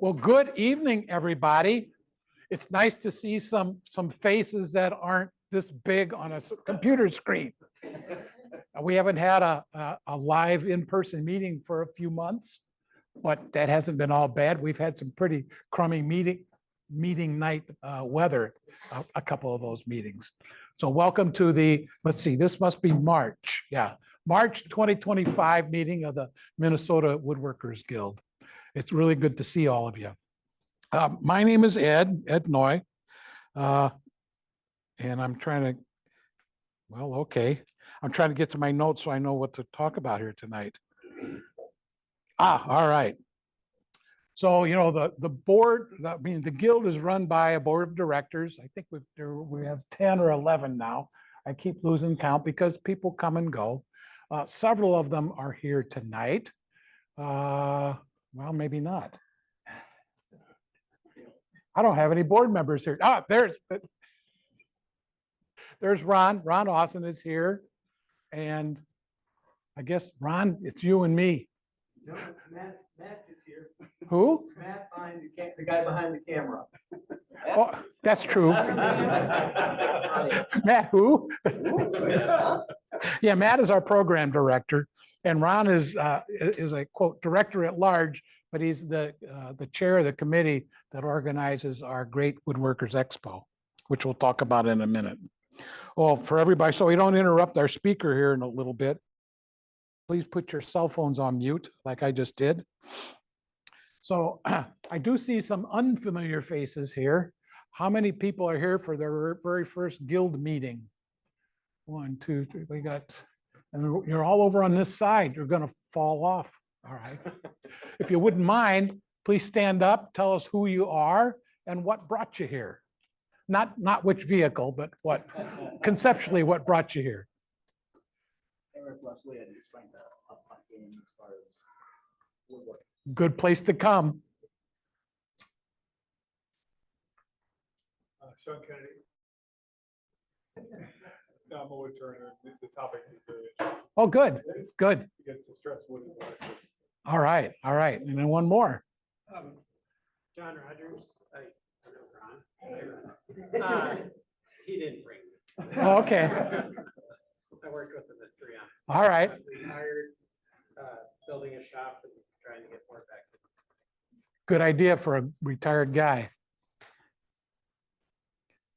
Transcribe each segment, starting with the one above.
Well, good evening, everybody. It's nice to see some faces that aren't this big on a computer screen. We haven't had a live in-person meeting for a few months, but that hasn't been all bad. We've had some pretty crummy meeting night weather, a couple of those meetings. So welcome to the, let's see, this must be March. Yeah, March 2025 meeting of the Minnesota Woodworkers Guild. It's really good to see all of you. My name is Ed Noy. And I'm trying to, well, okay. I'm trying to get to my notes so I know what to talk about here tonight. All right. So, you know, the board, the guild is run by a board of directors. I think we have 10 or 11 now. I keep losing count because people come and go. Several of them are here tonight. Well, maybe not. I don't have any board members here. There's Ron. Ron Austin is here. And I guess, Ron, it's you and me. No, Matt is here. Who? Matt behind the guy behind the camera. Oh, that's true. Matt who? Yeah, Matt is our program director. And Ron is a quote director at large, but he's the chair of the committee that organizes our Great Woodworkers Expo, which we'll talk about in a minute. Well, for everybody, so we don't interrupt our speaker here in a little bit, please put your cell phones on mute like I just did. So I do see some unfamiliar faces here. How many people are here for their very first guild meeting? 1, 2, 3, we got, and you're all over on this side. You're going to fall off. All right. If you wouldn't mind, please stand up, tell us who you are and what brought you here. Not which vehicle, but what conceptually what brought you here. Eric Leslie, I just find that up my game as far as woodworking. Good place to come. Sean Kennedy. I'm a woodturner. The topic is very. Oh, good. Good. You get to stress wood. All right. All right. And then one more. John Rogers. Ron. He didn't bring me. Oh, okay. I worked with him at 3 on. All right. Retired, building a shop and trying to get more back. Good idea for a retired guy.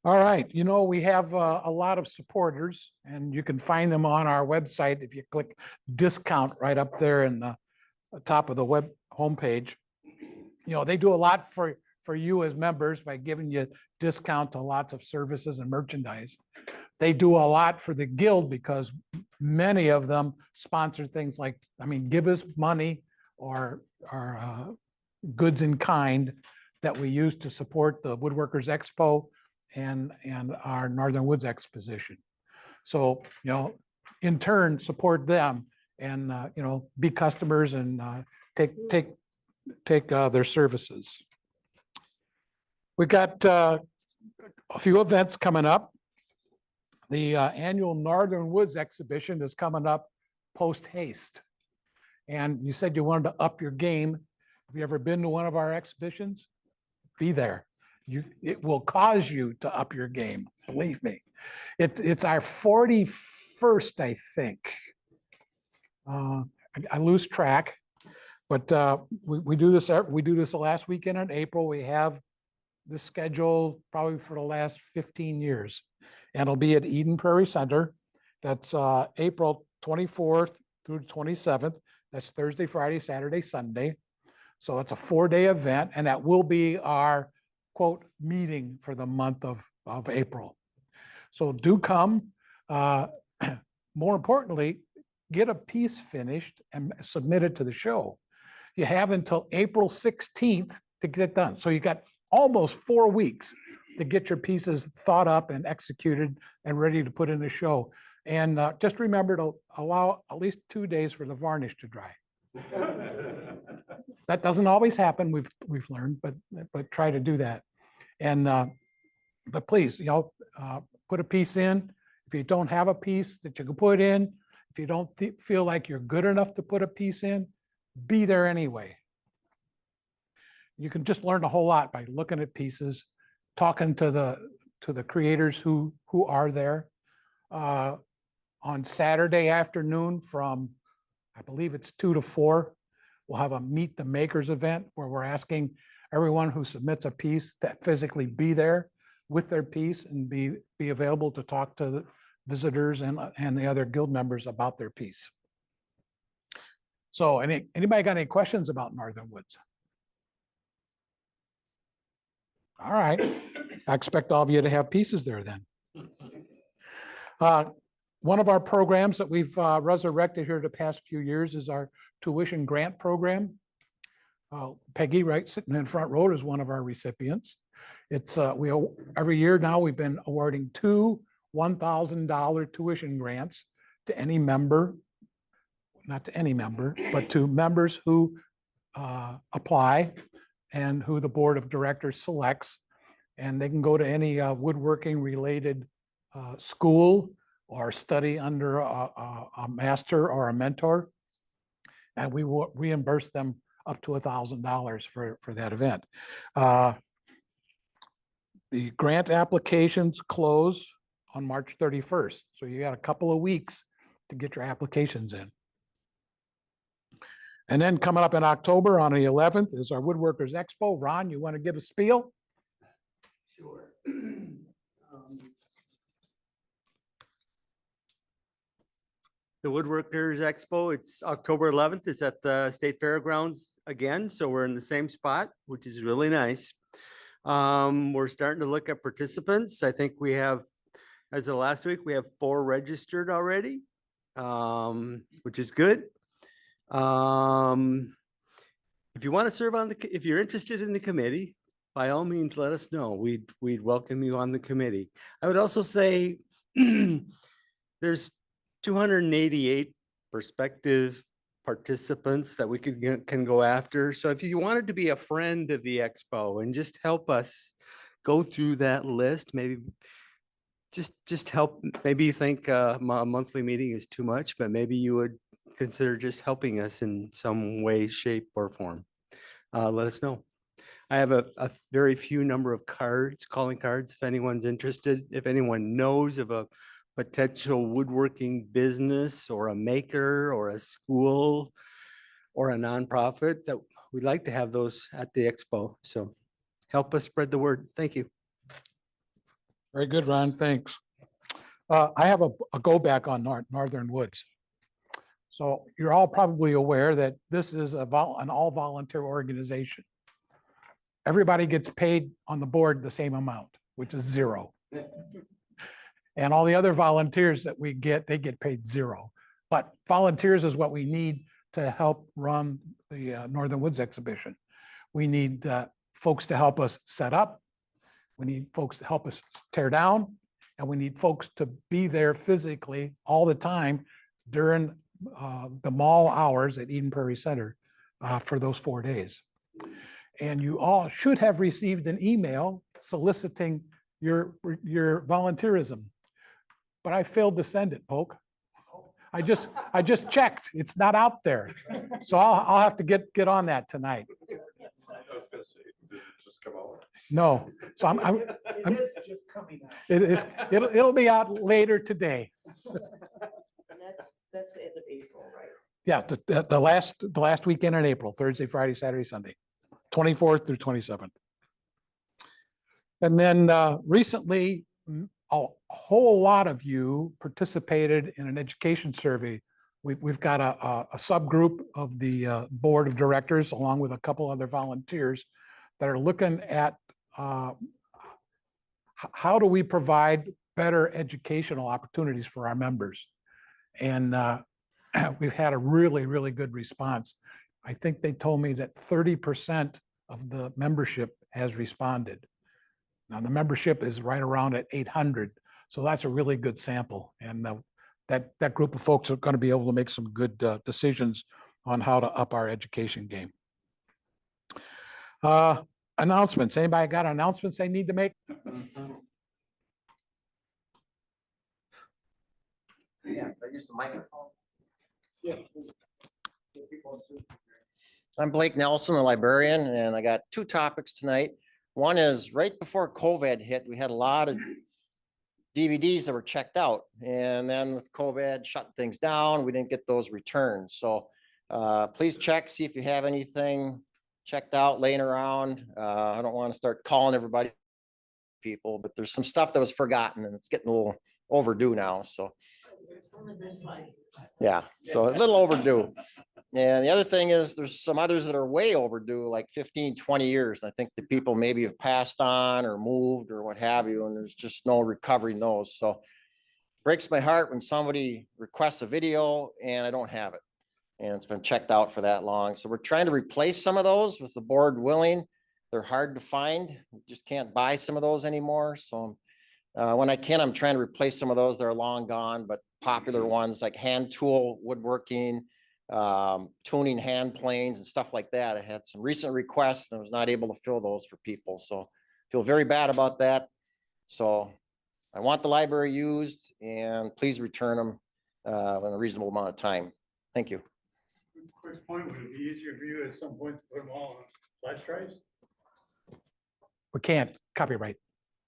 All right. You know, we have a lot of supporters and you can find them on our website if you click discount right up there in the top of the web homepage. You know, they do a lot for you as members by giving you discount to lots of services and merchandise. They do a lot for the guild because many of them sponsor things like, give us money or goods in kind that we use to support the Woodworkers Expo and our Northern Woods Exposition. So, you know, in turn, support them and, you know, be customers and take their services. We got a few events coming up. The annual Northern Woods exhibition is coming up post haste. And you said you wanted to up your game. Have you ever been to one of our exhibitions? Be there. It will cause you to up your game. Believe me. It's our 41st, I think. I lose track, but we do this. We do this the last weekend in April. We have this schedule probably for the last 15 years. And it'll be at Eden Prairie Center. That's April 24th through 27th. That's Thursday, Friday, Saturday, Sunday. So it's a 4-day event, and that will be our quote meeting for the month of April. So do come. More importantly, get a piece finished and submit it to the show. You have until April 16th to get it done. So you got almost 4 weeks to get your pieces thought up and executed and ready to put in the show. And just remember to allow at least 2 days for the varnish to dry. That doesn't always happen, we've learned, but try to do that. And but please, you know, put a piece in. If you don't have a piece that you can put in, if you don't feel like you're good enough to put a piece in, be there anyway. You can just learn a whole lot by looking at pieces, talking to the creators who are there. On Saturday afternoon from, I believe it's 2 to 4, we'll have a Meet the Makers event where we're asking everyone who submits a piece to physically be there with their piece and be available to talk to the visitors and the other guild members about their piece. So anybody got any questions about Northern Woods? All right. I expect all of you to have pieces there then. One of our programs that we've resurrected here the past few years is our tuition grant program. Peggy, right, sitting in front row, is one of our recipients. It's every year now we've been awarding 2 $1,000 tuition grants to any member, not to any member, but to members who apply and who the board of directors selects. And they can go to any woodworking related school or study under a master or a mentor. And we will reimburse them up to $1,000 for that event. The grant applications close on March 31st. So you got a couple of weeks to get your applications in. And then coming up in October on the 11th is our Woodworkers Expo. Ron, you want to give a spiel? Sure. The Woodworkers Expo, it's October 11th. It's at the State Fairgrounds again. So we're in the same spot, which is really nice. We're starting to look at participants. I think we have, as of last week, we have 4 registered already, which is good. If you want to serve on if you're interested in the committee, by all means, let us know. We'd welcome you on the committee. I would also say there's 288 prospective participants that we can go after. So if you wanted to be a friend of the expo and just help us go through that list, maybe just help. Maybe you think a monthly meeting is too much, but maybe you would consider just helping us in some way, shape, or form. Let us know. I have a very few number of cards, calling cards, if anyone's interested. If anyone knows of a potential woodworking business or a maker or a school or a nonprofit, that we'd like to have those at the expo. So help us spread the word. Thank you. Very good, Ron. Thanks. I have a go back on Northern Woods. So you're all probably aware that this is an all volunteer organization. Everybody gets paid on the board the same amount, which is 0. And all the other volunteers that we get, they get paid 0. But volunteers is what we need to help run the Northern Woods exhibition. We need folks to help us set up. We need folks to help us tear down. And we need folks to be there physically all the time during the mall hours at Eden Prairie Center for those 4 days. And you all should have received an email soliciting your volunteerism. But I failed to send it, Polk. I just checked. It's not out there. So I'll have to get on that tonight. I was gonna say, did it just come out? No. So It is just coming out. it'll be out later today. And that's the end of April, right? Yeah, the last weekend in April, Thursday, Friday, Saturday, Sunday, 24th through 27th. And then recently, a whole lot of you participated in an education survey. We've got a subgroup of the board of directors, along with a couple other volunteers, that are looking at how do we provide better educational opportunities for our members. And we've had a really, really good response. I think they told me that 30% of the membership has responded. Now the membership is right around at 800. So that's a really good sample. And that group of folks are going to be able to make some good decisions on how to up our education game. Announcements. Anybody got announcements they need to make? Yeah, I use the microphone. Yeah. I'm Blake Nelson, the librarian, and I got two topics tonight. One is right before COVID hit, we had a lot of DVDs that were checked out. And then with COVID shut things down, we didn't get those returned. So please check, see if you have anything checked out laying around. I don't want to start calling everybody people, but there's some stuff that was forgotten and it's getting a little overdue now. So yeah, so a little overdue. And the other thing is there's some others that are way overdue, like 15, 20 years. I think the people maybe have passed on or moved or what have you, and there's just no recovering those. So breaks my heart when somebody requests a video and I don't have it. And it's been checked out for that long. So we're trying to replace some of those with the board willing. They're hard to find. You just can't buy some of those anymore. So when I can, I'm trying to replace some of those that are long gone, but popular ones like hand tool woodworking, tuning hand planes and stuff like that. I had some recent requests and I was not able to fill those for people. So feel very bad about that. So I want the library used and please return them in a reasonable amount of time. Thank you. Quick point, would it be easier for you at some point to put them all on flash drives? We can't copyright.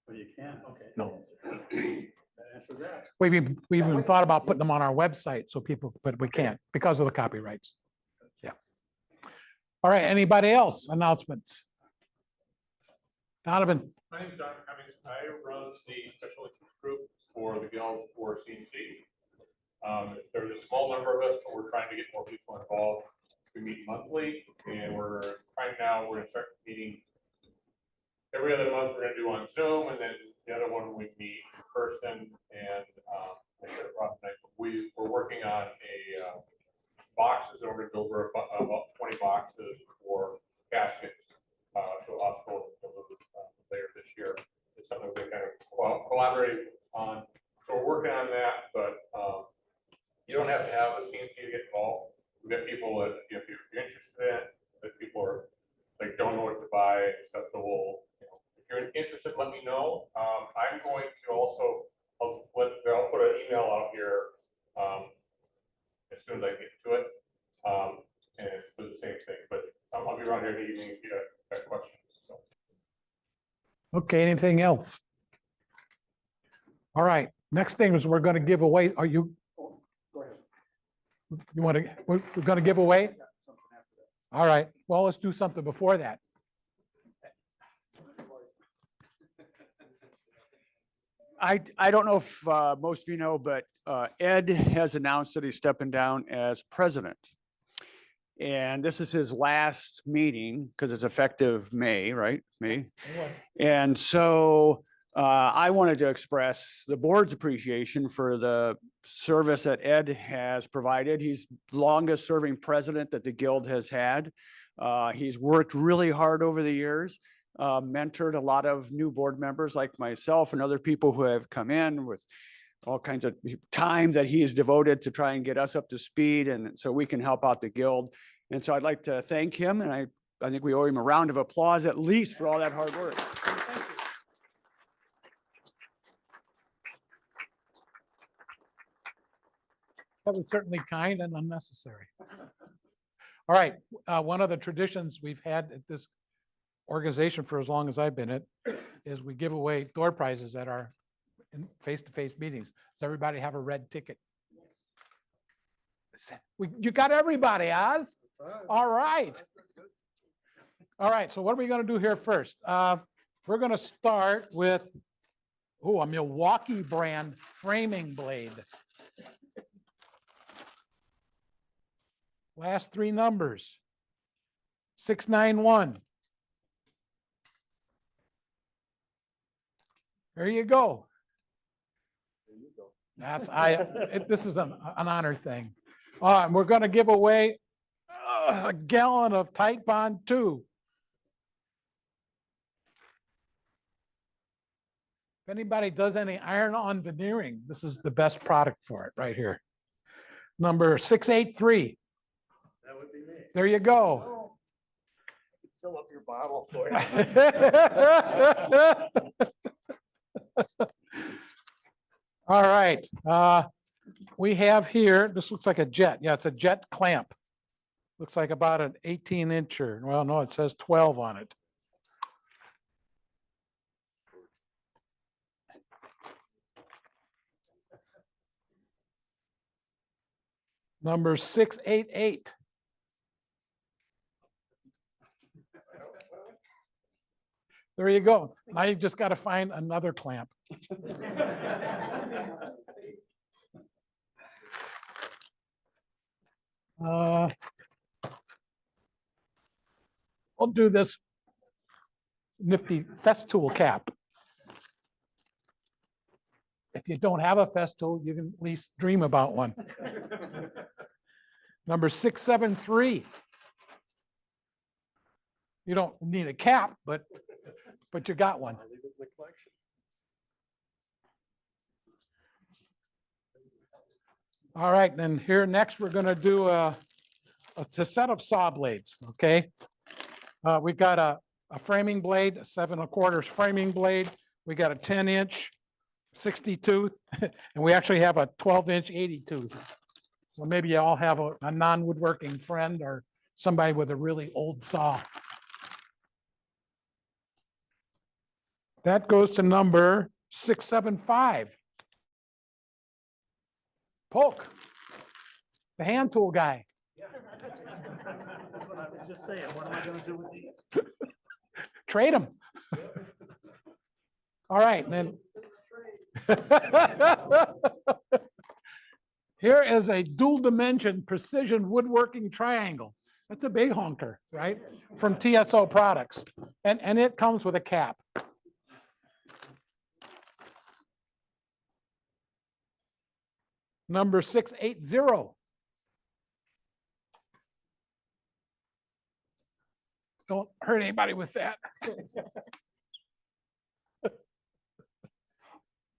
Well, you can, okay. No. That answers that. We've even thought about putting them on our website so people, but we can't because of the copyrights. Yeah. All right, anybody else? Announcements? Donovan. My name is John Cummings. I run the special interest group for the Guild for CNC. There's a small number of us, but we're trying to get more people involved. We meet monthly, and we're going to start meeting every other month. We're going to do on Zoom, and then the other one we meet in person. And we're working on a boxes, and we're going to deliver about 20 boxes for caskets to a hospital later this year. It's something we kind of collaborate on. So we're working on that, but you don't have to have a CNC to get involved. We've got people that, if you're interested in it, that people are like don't know what to buy and stuff. So we'll, if you're interested, let me know. I'm going to also I'll put an email out here as soon as I get to it, and do the same thing. But I'll be around here in the evening if you have questions. So. Okay, anything else? All right, next thing is we're going to give away. Are you? Go ahead. You want to? We're going to give away. All right. Well, let's do something before that. I don't know if most of you know, but Ed has announced that he's stepping down as president. And this is his last meeting because it's effective May, right? May. And so I wanted to express the board's appreciation for the service that Ed has provided. He's the longest serving president that the Guild has had. He's worked really hard over the years. Mentored a lot of new board members like myself and other people who have come in with all kinds of time that he has devoted to try and get us up to speed and so we can help out the Guild. And so I'd like to thank him, and I think we owe him a round of applause at least for all that hard work. Thank you. That was certainly kind and unnecessary. All right, one of the traditions we've had at this organization for as long as I've been it is we give away door prizes at our face-to-face meetings. Does everybody have a red ticket? You got everybody, Oz? All right. All right, so what are we going to do here first? We're going to start with a Milwaukee brand framing blade. Last three numbers. 691. There you go. That's this is an honor thing. And we're going to give away a gallon of Tight Bond 2. If anybody does any iron-on veneering, this is the best product for it right here. Number 683. That would be me. There you go. Fill up your bottle for you. All right. We have here, this looks like a jet. Yeah, it's a jet clamp. Looks like about an 18-incher. Well, no, it says 12 on it. Number 688. There you go. Now you've just got to find another clamp. We'll do this nifty Festool cap. If you don't have a Festool, you can at least dream about one. Number 673. You don't need a cap, but you got one. All right, then here next, we're gonna do it's a set of saw blades, okay? We've got a framing blade, a 7 1/4 framing blade. We got a 10-inch 60 tooth, and we actually have a 12-inch 80 tooth. So maybe you all have a non-woodworking friend or somebody with a really old saw. That goes to number 675. Polk, the hand tool guy. That's what I was just saying. What am I gonna do with these? Trade them. All right, then. Here is a dual dimension precision woodworking triangle. That's a big honker, right? From TSO Products. And it comes with a cap. Number 680. Don't hurt anybody with that.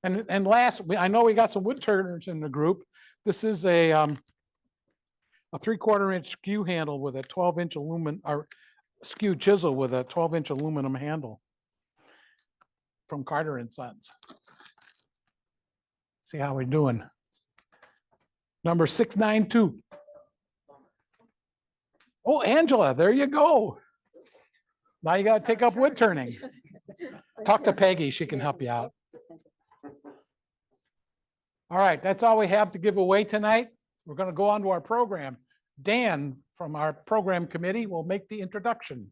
And last, I know we got some wood turners in the group. This is a 3/4 inch skew handle with a 12-inch aluminum, or skew chisel with a 12-inch aluminum handle from Carter and Sons. See how we're doing. Number 692. Oh, Angela, there you go. Now you got to take up wood turning. Talk to Peggy, she can help you out. All right, that's all we have to give away tonight. We're going to go on to our program. Dan from our program committee will make the introduction.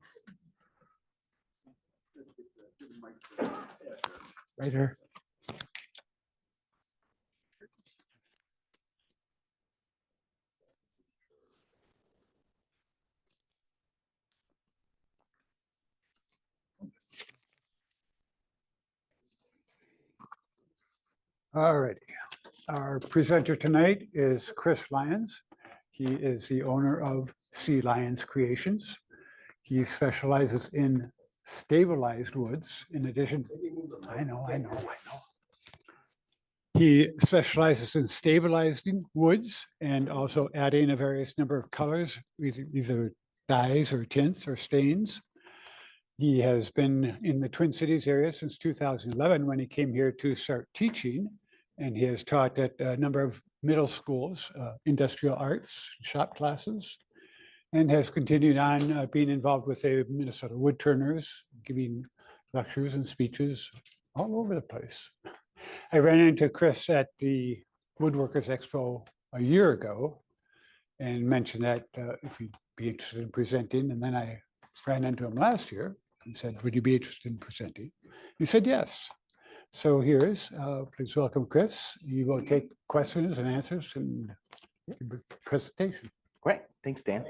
Right here. All righty. Our presenter tonight is Chris Lyons. He is the owner of Sea Lions Creations. He specializes in stabilized woods in addition. I know. He specializes in stabilizing woods and also adding a various number of colors, either dyes or tints or stains. He has been in the Twin Cities area since 2011 when he came here to start teaching. And he has taught at a number of middle schools, industrial arts, shop classes, and has continued on being involved with the Minnesota Woodturners, giving lectures and speeches all over the place. I ran into Chris at the Woodworkers Expo a year ago and mentioned that if he'd be interested in presenting. And then I ran into him last year and said, would you be interested in presenting? He said, yes. So here's, please welcome Chris. You will take questions and answers and give a presentation. Great, thanks, Dan.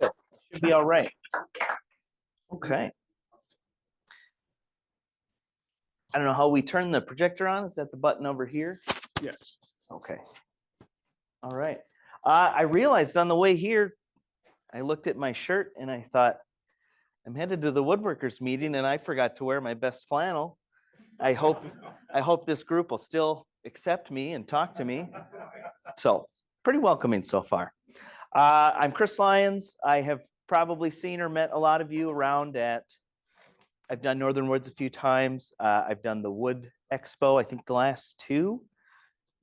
Should be all right. Okay. I don't know how we turn the projector on. Is that the button over here? Yes. Okay. All right. I realized on the way here, I looked at my shirt and I thought, I'm headed to the woodworkers meeting and I forgot to wear my best flannel. I hope this group will still accept me and talk to me. So pretty welcoming so far. I'm Chris Lyons. I have probably seen or met a lot of you around I've done Northern Woods a few times. I've done the Wood Expo, I think the last two,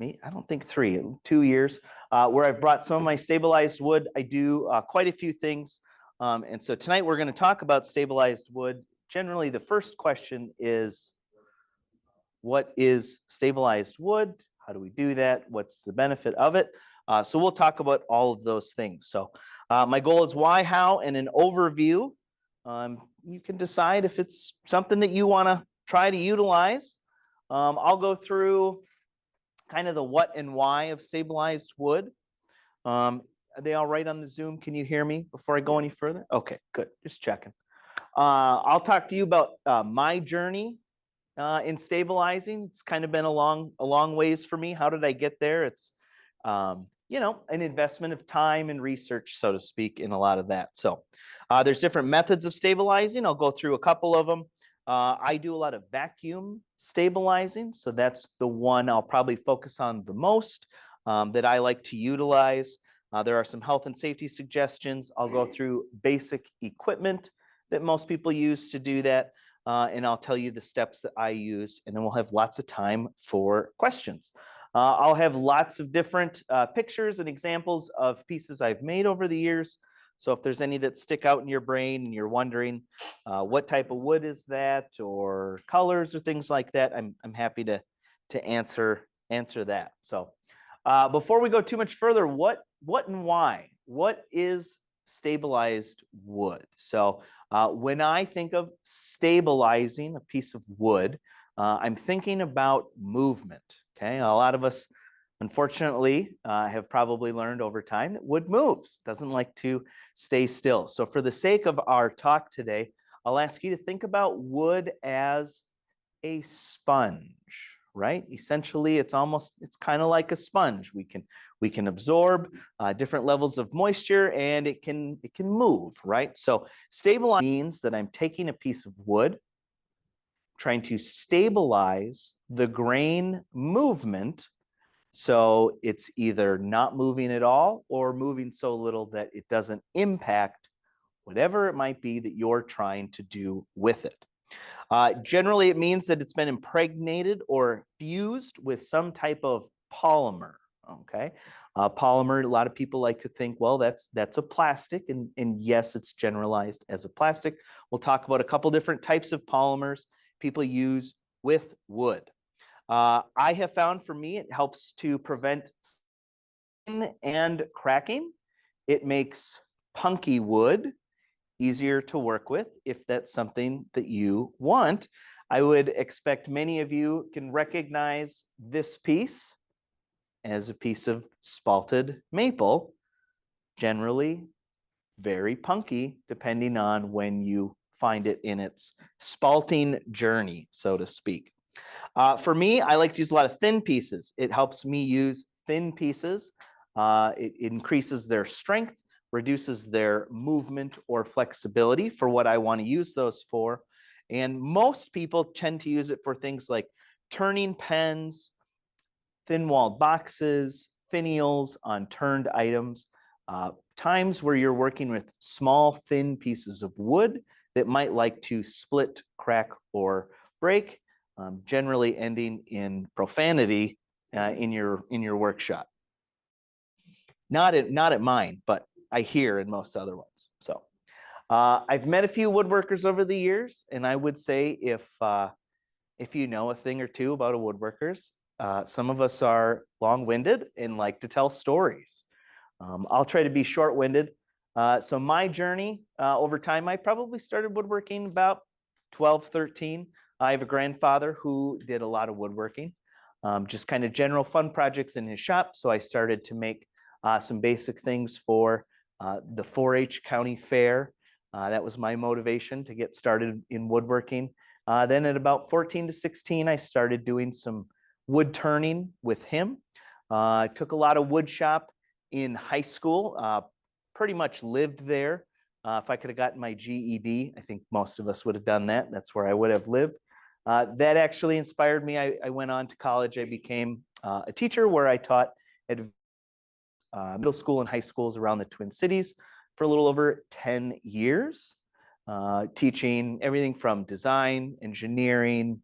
I don't think 3, 2 years. where I've brought some of my stabilized wood. I do quite a few things. And so tonight we're going to talk about stabilized wood. Generally, the first question is, what is stabilized wood? How do we do that? What's the benefit of it? So we'll talk about all of those things. So my goal is why, how, and an overview. You can decide if it's something that you want to try to utilize. I'll go through kind of the what and why of stabilized wood. Are they all right on the Zoom? Can you hear me before I go any further? Okay, good. Just checking. I'll talk to you about my journey in stabilizing. It's kind of been a long ways for me. How did I get there? It's, you know, an investment of time and research, so to speak, in a lot of that. So there's different methods of stabilizing. I'll go through a couple of them. I do a lot of vacuum stabilizing. So that's the one I'll probably focus on the most that I like to utilize. There are some health and safety suggestions. I'll go through basic equipment that most people use to do that. And I'll tell you the steps that I used, and then we'll have lots of time for questions. I'll have lots of different pictures and examples of pieces I've made over the years. So if there's any that stick out in your brain and you're wondering what type of wood is that, or colors or things like that, I'm happy to answer that. So before we go too much further, what and why? What is stabilized wood? So when I think of stabilizing a piece of wood, I'm thinking about movement. Okay, a lot of us, unfortunately, have probably learned over time that wood moves, doesn't like to stay still. So for the sake of our talk today, I'll ask you to think about wood as a sponge, right? Essentially, it's kind of like a sponge. We can absorb different levels of moisture, and it can move, right? So stabilize means that I'm taking a piece of wood, trying to stabilize the grain movement, so it's either not moving at all or moving so little that it doesn't impact whatever it might be that you're trying to do with it. Generally, it means that it's been impregnated or fused with some type of polymer. Okay, polymer. A lot of people like to think, well, that's a plastic, and yes, it's generalized as a plastic. We'll talk about a couple different types of polymers people use with wood. I have found for me, it helps to prevent and cracking. It makes punky wood easier to work with if that's something that you want. I would expect many of you can recognize this piece as a piece of spalted maple, generally very punky, depending on when you find it in its spalting journey, so to speak. For me, I like to use a lot of thin pieces. It helps me use thin pieces. It increases their strength, reduces their movement or flexibility for what I want to use those for. And most people tend to use it for things like turning pens, thin-walled boxes, finials on turned items, times where you're working with small, thin pieces of wood that might like to split, crack, or break, generally ending in profanity in your workshop. Not at mine, but I hear in most other ones. So I've met a few woodworkers over the years, and I would say if you know a thing or two about a woodworkers, some of us are long-winded and like to tell stories. I'll try to be short-winded. So my journey over time, I probably started woodworking about 12, 13. I have a grandfather who did a lot of woodworking, just kind of general fun projects in his shop. So I started to make some basic things for the 4-H county fair. That was my motivation to get started in woodworking. Then at about 14 to 16, I started doing some wood turning with him. I took a lot of wood shop in high school, pretty much lived there. If I could have gotten my GED, I think most of us would have done that. That's where I would have lived. That actually inspired me. I went on to college. I became a teacher where I taught at middle school and high schools around the Twin Cities for a little over 10 years, teaching everything from design, engineering,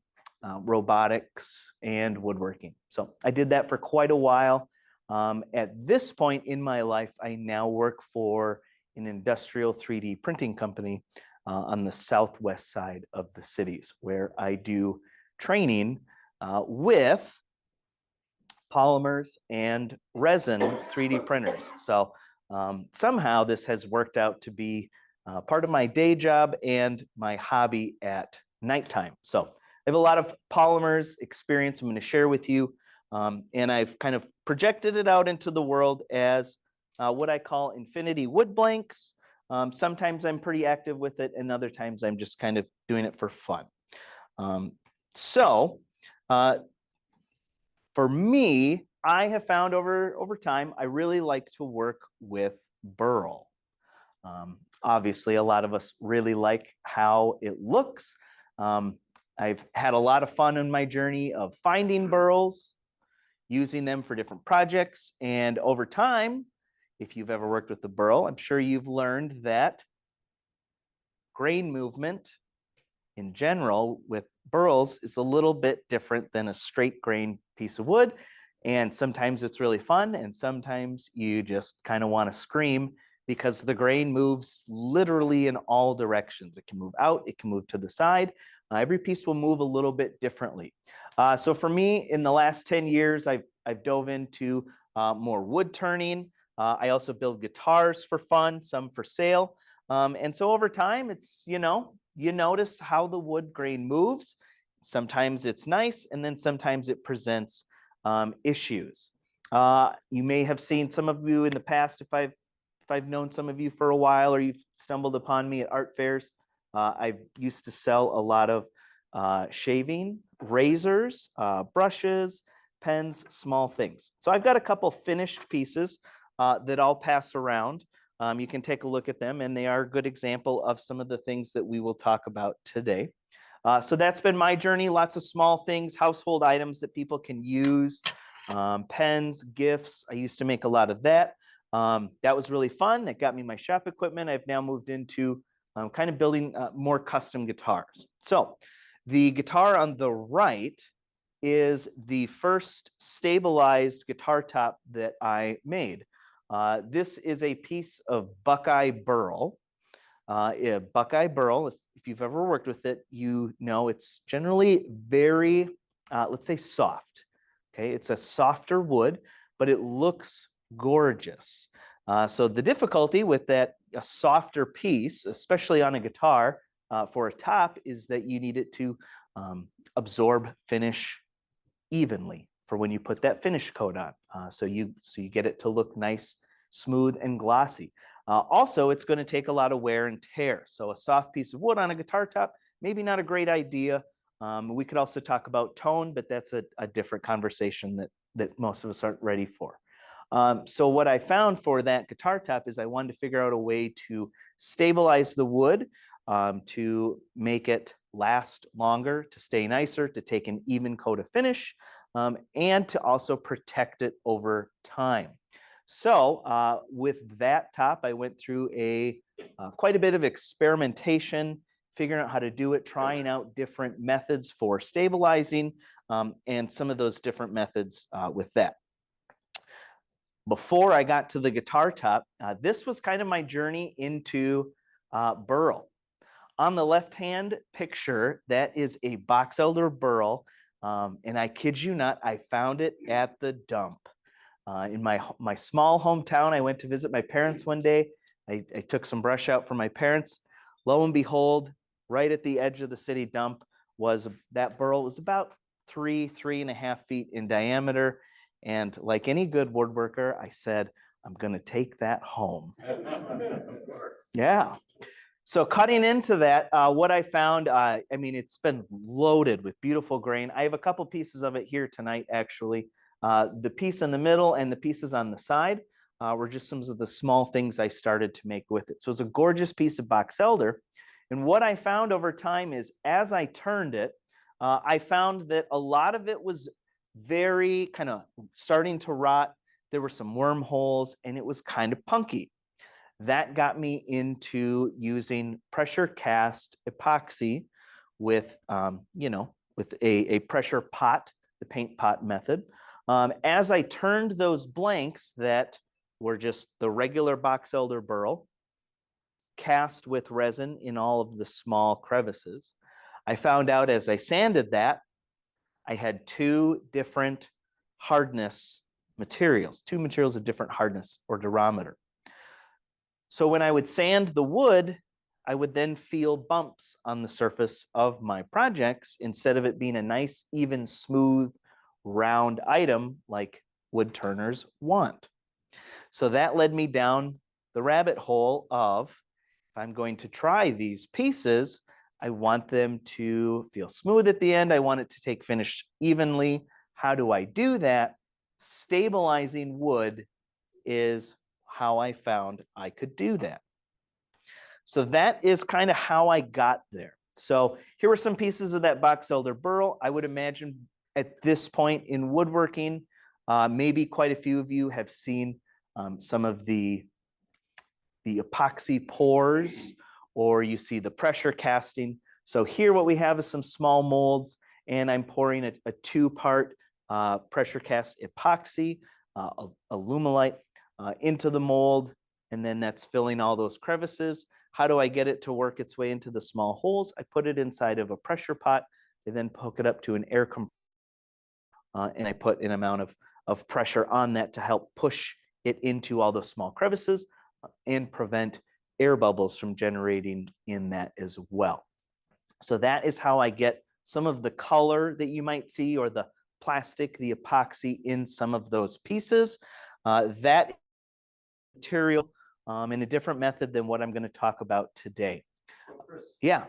robotics, and woodworking. So I did that for quite a while. At this point in my life, I now work for an industrial 3D printing company on the southwest side of the cities, where I do training with polymers and resin 3D printers. So somehow this has worked out to be part of my day job and my hobby at nighttime. So I have a lot of polymers experience I'm going to share with you. And I've kind of projected it out into the world as what I call infinity wood blanks. Sometimes I'm pretty active with it, and other times I'm just kind of doing it for fun. For me, I have found over time, I really like to work with burl. Obviously, a lot of us really like how it looks. I've had a lot of fun in my journey of finding burls, using them for different projects. And over time, if you've ever worked with the burl, I'm sure you've learned that grain movement in general with burls is a little bit different than a straight grain piece of wood. And sometimes it's really fun, and sometimes you just kind of want to scream because the grain moves literally in all directions. It can move out, it can move to the side. Every piece will move a little bit differently. So for me, in the last 10 years, I've dove into more wood turning. I also build guitars for fun, some for sale. And so over time, it's, you notice how the wood grain moves. Sometimes it's nice, and then sometimes it presents issues. You may have seen some of you in the past, if I've known some of you for a while, or you've stumbled upon me at art fairs. I used to sell a lot of shaving, razors, brushes, pens, small things. So I've got a couple finished pieces that I'll pass around. You can take a look at them, and they are a good example of some of the things that we will talk about today. So that's been my journey. Lots of small things, household items that people can use, pens, gifts. I used to make a lot of that. That was really fun. That got me my shop equipment. I've now moved into kind of building more custom guitars. So the guitar on the right is the first stabilized guitar top that I made. This is a piece of Buckeye burl. Buckeye burl, if you've ever worked with it, you know it's generally very, let's say, soft. Okay, it's a softer wood, but it looks gorgeous. So the difficulty with that, a softer piece, especially on a guitar for a top, is that you need it to absorb finish evenly for when you put that finish coat on. So you get it to look nice, smooth, and glossy. Also, it's going to take a lot of wear and tear. So a soft piece of wood on a guitar top, maybe not a great idea. We could also talk about tone, but that's a different conversation that most of us aren't ready for. So what I found for that guitar top is I wanted to figure out a way to stabilize the wood, to make it last longer, to stay nicer, to take an even coat of finish, and to also protect it over time. So with that top, I went through quite a bit of experimentation, figuring out how to do it, trying out different methods for stabilizing, and some of those different methods with that. Before I got to the guitar top, this was kind of my journey into burl. On the left-hand picture, that is a box elder burl, and I kid you not, I found it at the dump. In my small hometown, I went to visit my parents one day. I took some brush out for my parents. Lo and behold, right at the edge of the city dump was that burl. Was about 3.5 feet in diameter. And like any good woodworker, I said, I'm going to take that home. Yeah. So cutting into that, what I found, I mean, it's been loaded with beautiful grain. I have a couple pieces of it here tonight, actually. The piece in the middle and the pieces on the side were just some of the small things I started to make with it. So it's a gorgeous piece of box elder. And what I found over time is as I turned it, I found that a lot of it was very kind of starting to rot. There were some wormholes and it was kind of punky. That got me into using pressure cast epoxy with, with a pressure pot, the paint pot method. As I turned those blanks that were just the regular box elder burl, cast with resin in all of the small crevices, I found out as I sanded that, I had two different hardness materials, two materials of different hardness or durometer. So when I would sand the wood, I would then feel bumps on the surface of my projects instead of it being a nice, even, smooth, round item like wood turners want. So that led me down the rabbit hole of, if I'm going to try these pieces, I want them to feel smooth at the end. I want it to take finish evenly. How do I do that? Stabilizing wood is how I found I could do that. So that is kind of how I got there. So here were some pieces of that box elder burl. I would imagine at this point in woodworking, maybe quite a few of you have seen some of the epoxy pours, or you see the pressure casting. So here what we have is some small molds, and I'm pouring a two-part pressure cast epoxy, alumilite into the mold, and then that's filling all those crevices. How do I get it to work its way into the small holes? I put it inside of a pressure pot. I then hook it up to an air compressor, and I put an amount of pressure on that to help push it into all those small crevices and prevent air bubbles from generating in that as well. So that is how I get some of the color that you might see, or the plastic, the epoxy in some of those pieces. That material in a different method than what I'm going to talk about today. Chris, Yeah.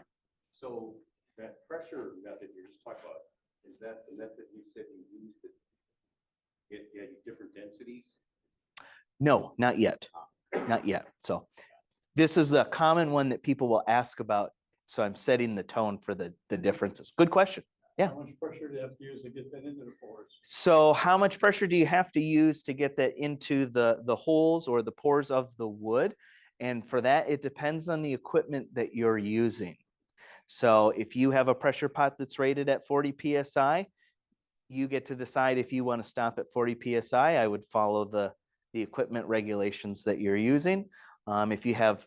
so that pressure method you're just talking about, is that the method you said you used to get different densities? No, not yet. Not yet. So this is the common one that people will ask about. So I'm setting the tone for the differences. Good question. Yeah. How much pressure do you have to use to get that into the pores? So how much pressure do you have to use to get that into the holes or the pores of the wood? And for that, it depends on the equipment that you're using. So if you have a pressure pot that's rated at 40 PSI, you get to decide if you want to stop at 40 PSI. I would follow the equipment regulations that you're using. If you have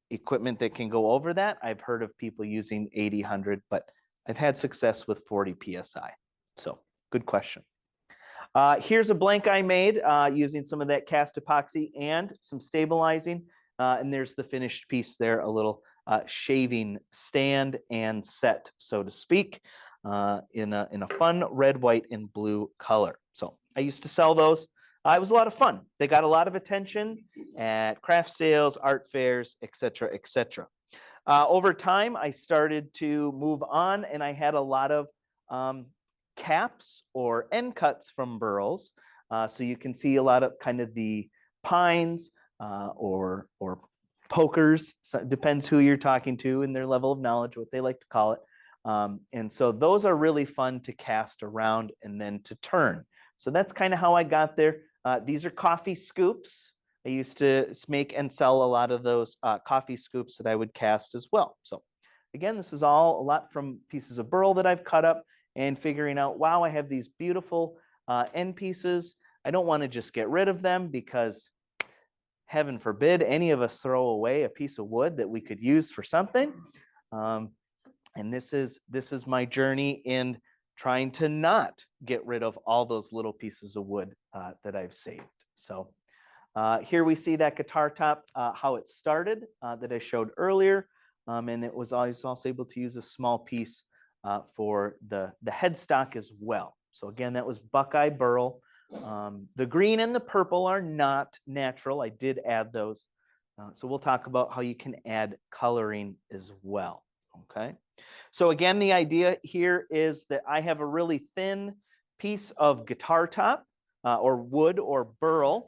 equipment that can go over that, I've heard of people using 80, 100, but I've had success with 40 PSI. So good question. Here's a blank I made using some of that cast epoxy and some stabilizing. And there's the finished piece there, a little shaving stand and set, so to speak, in a fun red, white, and blue color. So I used to sell those. It was a lot of fun. They got a lot of attention at craft sales, art fairs, et cetera, et cetera. Over time, I started to move on, and I had a lot of caps or end cuts from burls. So you can see a lot of kind of the pines or pokers. So it depends who you're talking to and their level of knowledge, what they like to call it. And so those are really fun to cast around and then to turn. So that's kind of how I got there. These are coffee scoops. I used to make and sell a lot of those coffee scoops that I would cast as well. So again, this is all a lot from pieces of burl that I've cut up and figuring out, wow, I have these beautiful end pieces. I don't want to just get rid of them, because heaven forbid any of us throw away a piece of wood that we could use for something. And this is my journey in trying to not get rid of all those little pieces of wood that I've saved. So here we see that guitar top, how it started that I showed earlier. And it was always also able to use a small piece for the headstock as well. So again, that was Buckeye burl. The green and the purple are not natural. I did add those. So we'll talk about how you can add coloring as well. Okay. So again, the idea here is that I have a really thin piece of guitar top or wood or burl,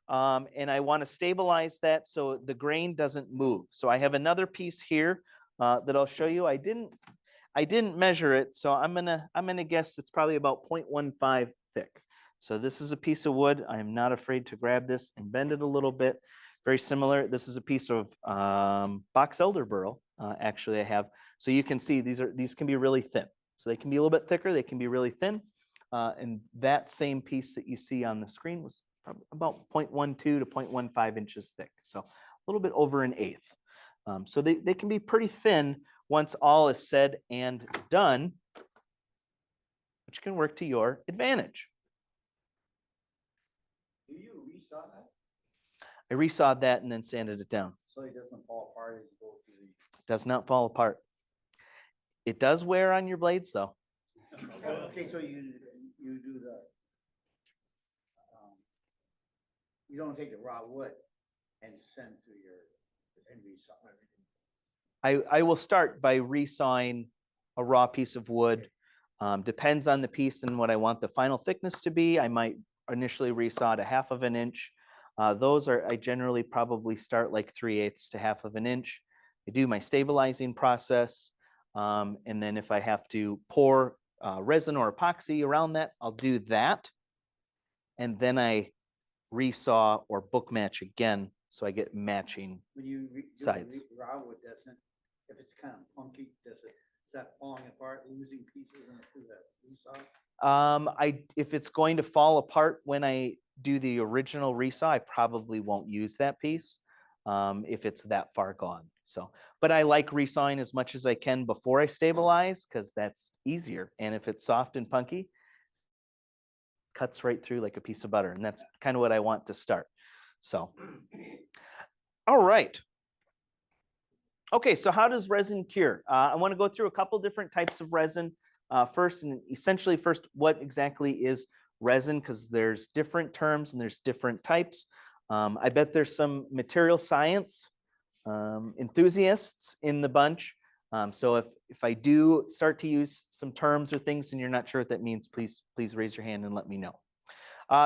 and I want to stabilize that so the grain doesn't move. So I have another piece here that I'll show you. I didn't measure it, so I'm gonna guess it's probably about 0.15 thick. So this is a piece of wood. I am not afraid to grab this and bend it a little bit. Very similar. This is a piece of box elder burl. Actually, I have. So you can see these can be really thin. So they can be a little bit thicker. They can be really thin. And that same piece that you see on the screen was about 0.12 to 0.15 inches thick. So a little bit over an eighth. So they can be pretty thin once all is said and done, which can work to your advantage. Do you resaw that? I resawed that and then sanded it down. So it doesn't fall apart as you go through the. Does not fall apart. It does wear on your blades though. Okay, so you do the. You don't take the raw wood and send to your, and resaw everything. I will start by resawing a raw piece of wood. Depends on the piece and what I want the final thickness to be. I might initially resaw to 1/2 of an inch. Those are, I generally probably start like 3/8 to 1/2 of an inch. I do my stabilizing process. And then if I have to pour resin or epoxy around that, I'll do that. And then I resaw or book match again, so I get matching. When you do the Sides. raw wood, doesn't, if it's kind of funky, is that falling apart, losing pieces and through that resaw? If it's going to fall apart when I do the original resaw, I probably won't use that piece if it's that far gone. So, but I like resawing as much as I can before I stabilize because that's easier. And if it's soft and punky, cuts right through like a piece of butter. And that's kind of what I want to start. So, all right. Okay, so how does resin cure? I want to go through a couple different types of resin. First, and essentially first, what exactly is resin? Because there's different terms and there's different types. I bet there's some material science enthusiasts in the bunch. So if I do start to use some terms or things and you're not sure what that means, please raise your hand and let me know.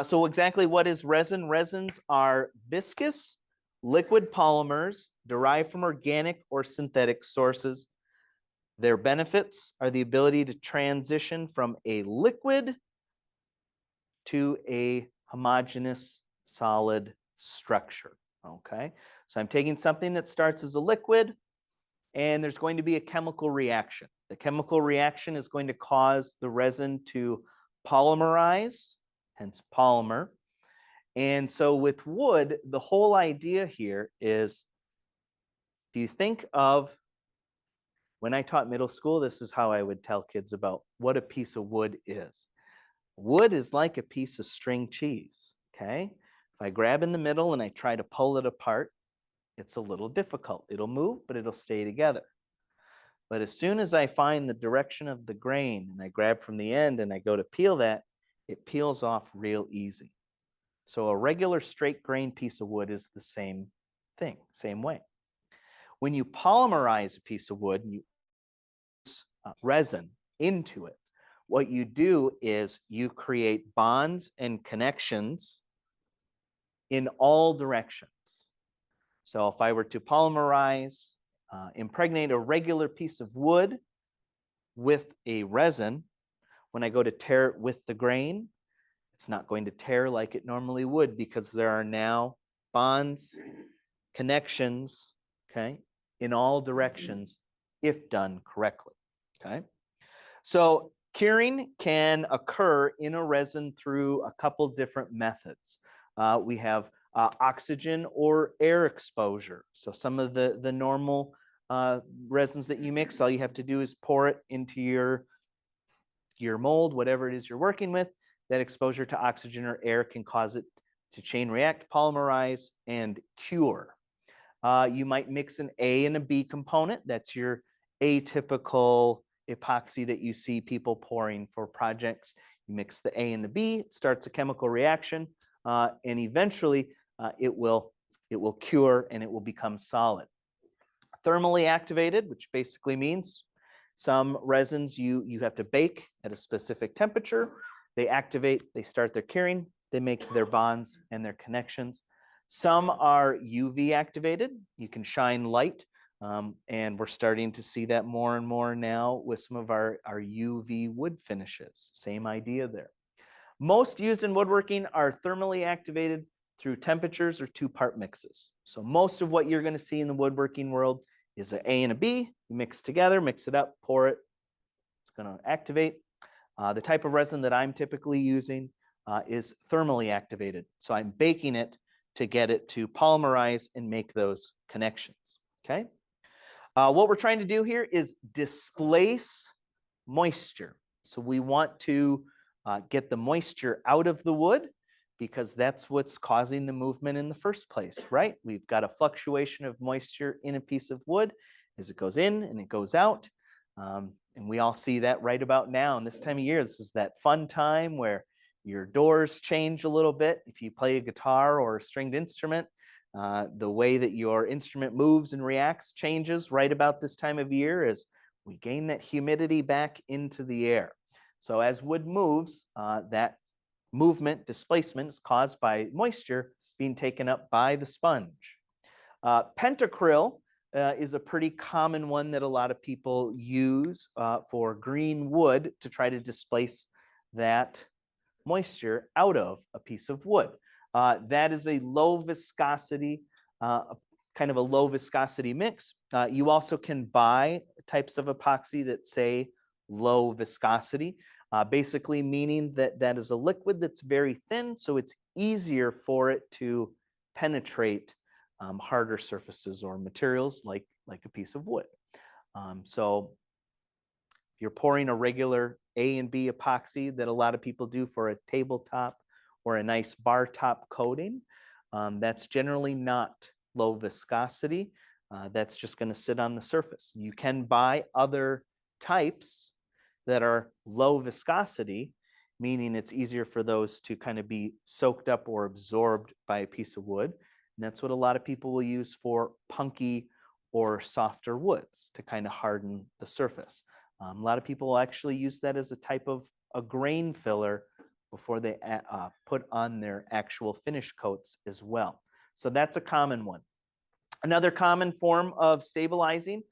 So exactly what is resin? Resins are viscous liquid polymers derived from organic or synthetic sources. Their benefits are the ability to transition from a liquid to a homogeneous solid structure. Okay, so I'm taking something that starts as a liquid and there's going to be a chemical reaction. The chemical reaction is going to cause the resin to polymerize, hence polymer. And so with wood, the whole idea here is, do you think of, when I taught middle school, this is how I would tell kids about what a piece of wood is. Wood is like a piece of string cheese, okay? If I grab in the middle and I try to pull it apart, it's a little difficult. It'll move, but it'll stay together. But as soon as I find the direction of the grain and I grab from the end and I go to peel that, it peels off real easy. So a regular straight grain piece of wood is the same thing, same way. When you polymerize a piece of wood and you use resin into it, what you do is you create bonds and connections in all directions. So if I were to polymerize, impregnate a regular piece of wood with a resin, when I go to tear it with the grain, it's not going to tear like it normally would because there are now bonds, connections, okay, in all directions if done correctly, okay? So curing can occur in a resin through a couple different methods. We have oxygen or air exposure. So some of the normal resins that you mix, all you have to do is pour it into your mold, whatever it is you're working with. That exposure to oxygen or air can cause it to chain react, polymerize, and cure. You might mix an A and a B component. That's your atypical epoxy that you see people pouring for projects. You mix the A and the B, it starts a chemical reaction, and eventually it will cure and it will become solid. Thermally activated, which basically means some resins you have to bake at a specific temperature. They activate, they start their curing, they make their bonds and their connections. Some are UV activated. You can shine light, and we're starting to see that more and more now with some of our UV wood finishes. Same idea there. Most used in woodworking are thermally activated through temperatures or two-part mixes. So most of what you're going to see in the woodworking world is an A and a B. You mix together, mix it up, pour it. It's going to activate. The type of resin that I'm typically using is thermally activated. So I'm baking it to get it to polymerize and make those connections, okay? What we're trying to do here is displace moisture. So we want to get the moisture out of the wood because that's what's causing the movement in the first place, right? We've got a fluctuation of moisture in a piece of wood as it goes in and it goes out. And we all see that right about now. And this time of year, this is that fun time where your doors change a little bit. If you play a guitar or a stringed instrument, the way that your instrument moves and reacts changes right about this time of year as we gain that humidity back into the air. So as wood moves, that movement, displacement is caused by moisture being taken up by the sponge. Pentacryl is a pretty common one that a lot of people use for green wood to try to displace that moisture out of a piece of wood. That is a low viscosity, kind of a low viscosity mix. You also can buy types of epoxy that say low viscosity, basically meaning that that is a liquid that's very thin, so it's easier for it to penetrate harder surfaces or materials like a piece of wood. So if you're pouring a regular A and B epoxy that a lot of people do for a tabletop or a nice bar top coating, that's generally not low viscosity. That's just going to sit on the surface. You can buy other types that are low viscosity, meaning it's easier for those to kind of be soaked up or absorbed by a piece of wood. And that's what a lot of people will use for punky or softer woods to kind of harden the surface. A lot of people will actually use that as a type of a grain filler before they put on their actual finish coats as well. So that's a common one. Another common form of stabilizing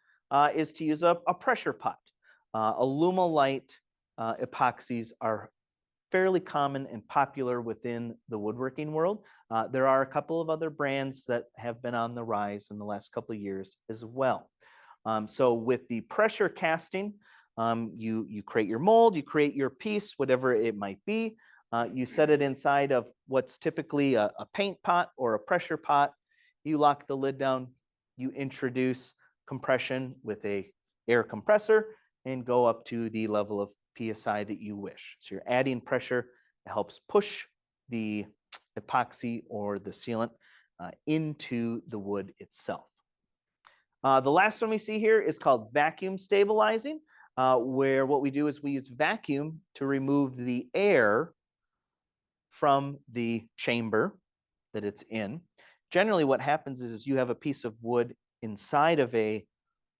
is to use a pressure pot. Alumilite epoxies are fairly common and popular within the woodworking world. There are a couple of other brands that have been on the rise in the last couple of years as well. So with the pressure casting, you create your mold, you create your piece, whatever it might be. You set it inside of what's typically a paint pot or a pressure pot. You lock the lid down, you introduce compression with a air compressor and go up to the level of PSI that you wish. So you're adding pressure. It helps push the epoxy or the sealant into the wood itself. The last one we see here is called vacuum stabilizing, where what we do is we use vacuum to remove the air from the chamber that it's in. Generally what happens is you have a piece of wood inside of a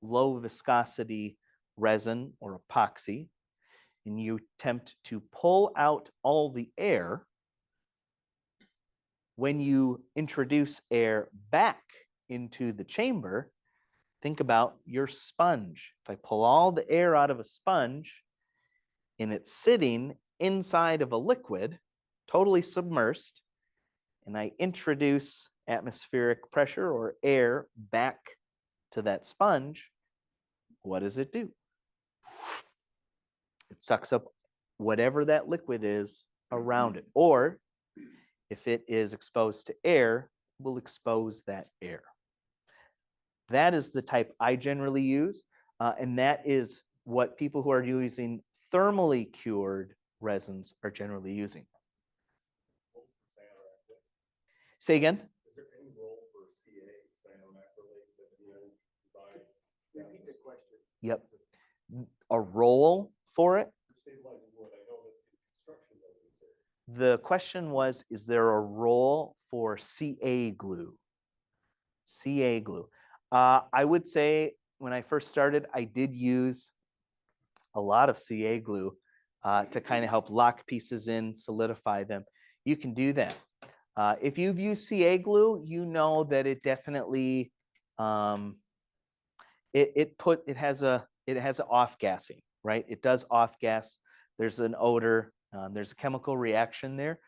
low viscosity resin or epoxy, and you attempt to pull out all the air. When you introduce air back into the chamber, think about your sponge. If I pull all the air out of a sponge and it's sitting inside of a liquid, totally submersed, and I introduce atmospheric pressure or air back to that sponge, what does it do? It sucks up whatever that liquid is around it. Or if it is exposed to air, will expose that air. That is the type I generally use. And that is what people who are using thermally cured resins are generally using. Say again? Is there any role for CA, cyanoacrylate, that you buy? Repeat the question. Yep. A role for it? Stabilizing wood, I know that in construction. The question was, is there a role for CA glue? CA glue. I would say when I first started, I did use a lot of CA glue to kind of help lock pieces in, solidify them. You can do that. If you've used CA glue, you know that it definitely it has an off gassing, right? It does off gas. There's an odor. There's a chemical reaction there.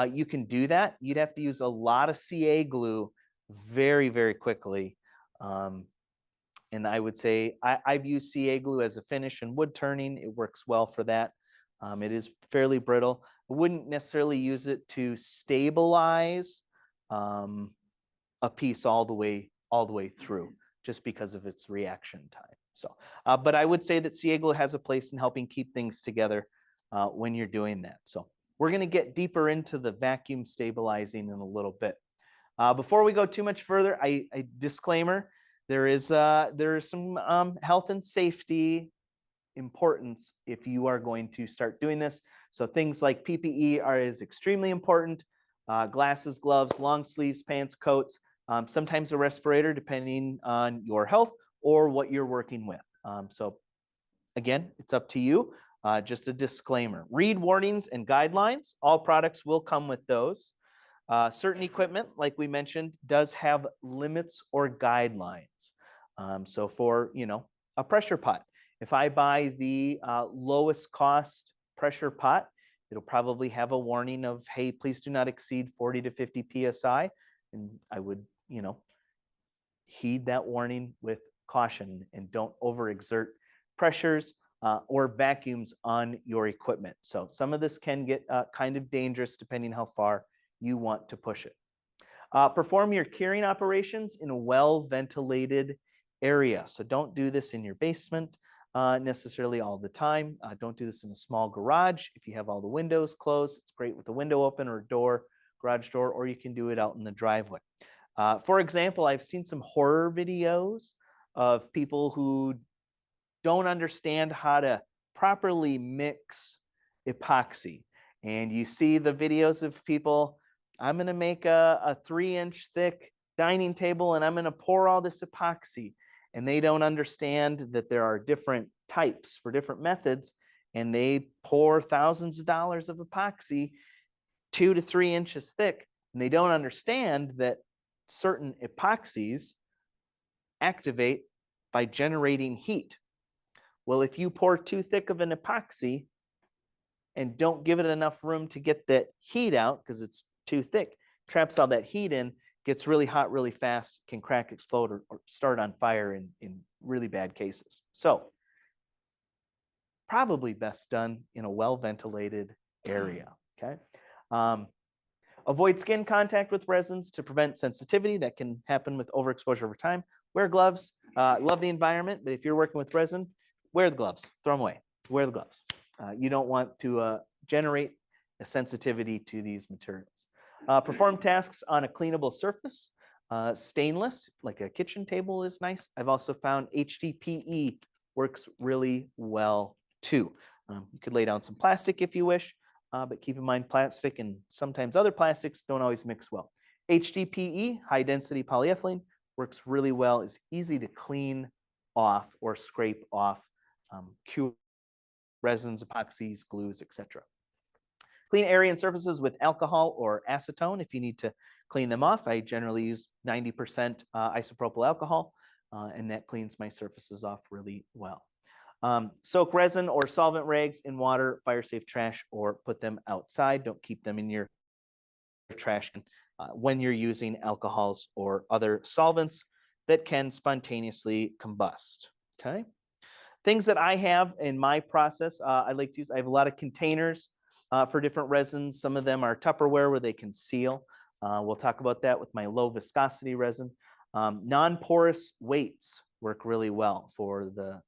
You can do that. You'd have to use a lot of CA glue very, very quickly. And I would say I've used CA glue as a finish in wood turning. It works well for that. It is fairly brittle. I wouldn't necessarily use it to stabilize a piece all the way through, just because of its reaction time. So, but I would say that Cieglo has a place in helping keep things together when you're doing that. So we're going to get deeper into the vacuum stabilizing in a little bit. Before we go too much further, a disclaimer: there is some health and safety importance if you are going to start doing this. So things like PPE is extremely important. Glasses, gloves, long sleeves, pants, coats, sometimes a respirator depending on your health or what you're working with. So again, it's up to you. Just a disclaimer. Read warnings and guidelines. All products will come with those. Certain equipment, like we mentioned, does have limits or guidelines. So for, a pressure pot, if I buy the lowest cost pressure pot, it'll probably have a warning of, hey, please do not exceed 40 to 50 PSI. And I would, heed that warning with caution and don't overexert pressures or vacuums on your equipment. So some of this can get kind of dangerous depending how far you want to push it. Perform your curing operations in a well-ventilated area. So don't do this in your basement necessarily all the time. Don't do this in a small garage. If you have all the windows closed, it's great with the window open or door, garage door, or you can do it out in the driveway. For example, I've seen some horror videos of people who don't understand how to properly mix epoxy. And you see the videos of people, I'm going to make a 3-inch thick dining table and I'm going to pour all this epoxy. And they don't understand that there are different types for different methods. And they pour thousands of dollars of epoxy 2 to 3 inches thick. And they don't understand that certain epoxies activate by generating heat. Well, if you pour too thick of an epoxy and don't give it enough room to get that heat out because it's too thick, traps all that heat in, gets really hot really fast, can crack, explode, or start on fire in really bad cases. So probably best done in a well-ventilated area, okay? Avoid skin contact with resins to prevent sensitivity that can happen with overexposure over time. Wear gloves. Love the environment, but if you're working with resin, wear the gloves, throw them away, wear the gloves. You don't want to generate a sensitivity to these materials. Perform tasks on a cleanable surface. Stainless, like a kitchen table, is nice. I've also found HDPE works really well too. You could lay down some plastic if you wish, but keep in mind plastic and sometimes other plastics don't always mix well. HDPE, high density polyethylene, works really well. It's easy to clean off or scrape off cure resins, epoxies, glues, etc. Clean area and surfaces with alcohol or acetone if you need to clean them off. I generally use 90% isopropyl alcohol, and that cleans my surfaces off really well. Soak resin or solvent rags in water, fire safe trash, or put them outside. Don't keep them in your trash can when you're using alcohols or other solvents that can spontaneously combust. Okay. Things that I have in my process, I like to use, I have a lot of containers for different resins. Some of them are Tupperware where they can seal. We'll talk about that with my low viscosity resin. Non-porous weights work really well for the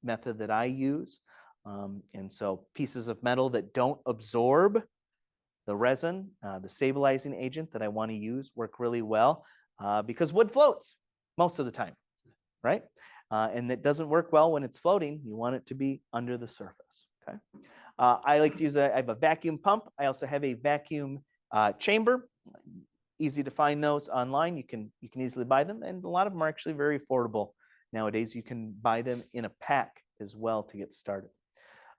method that I use. And so pieces of metal that don't absorb the resin, the stabilizing agent that I want to use, work really well because wood floats most of the time, right? And it doesn't work well when it's floating. You want it to be under the surface, okay? I like to use, I have a vacuum pump. I also have a vacuum chamber. Easy to find those online. You can easily buy them, and a lot of them are actually very affordable nowadays. You can buy them in a pack as well to get started.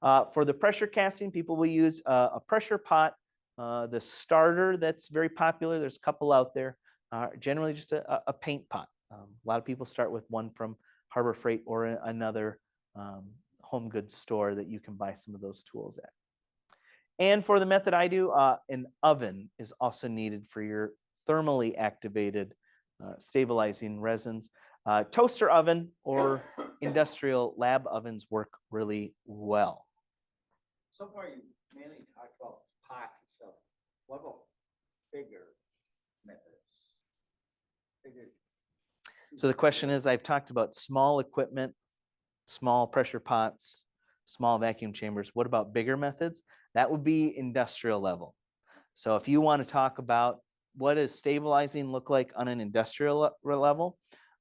For the pressure casting, people will use a pressure pot. The starter that's very popular, there's a couple out there, generally just a paint pot. A lot of people start with one from Harbor Freight or another home goods store that you can buy some of those tools at. And for the method I do, an oven is also needed for your thermally activated stabilizing resins. Toaster oven or industrial lab ovens work really well. so far you mainly talked about pots and stuff. What about bigger methods? Bigger. So the question is, I've talked about small equipment, small pressure pots, small vacuum chambers. What about bigger methods? That would be industrial level. So if you want to talk about what does stabilizing look like on an industrial level,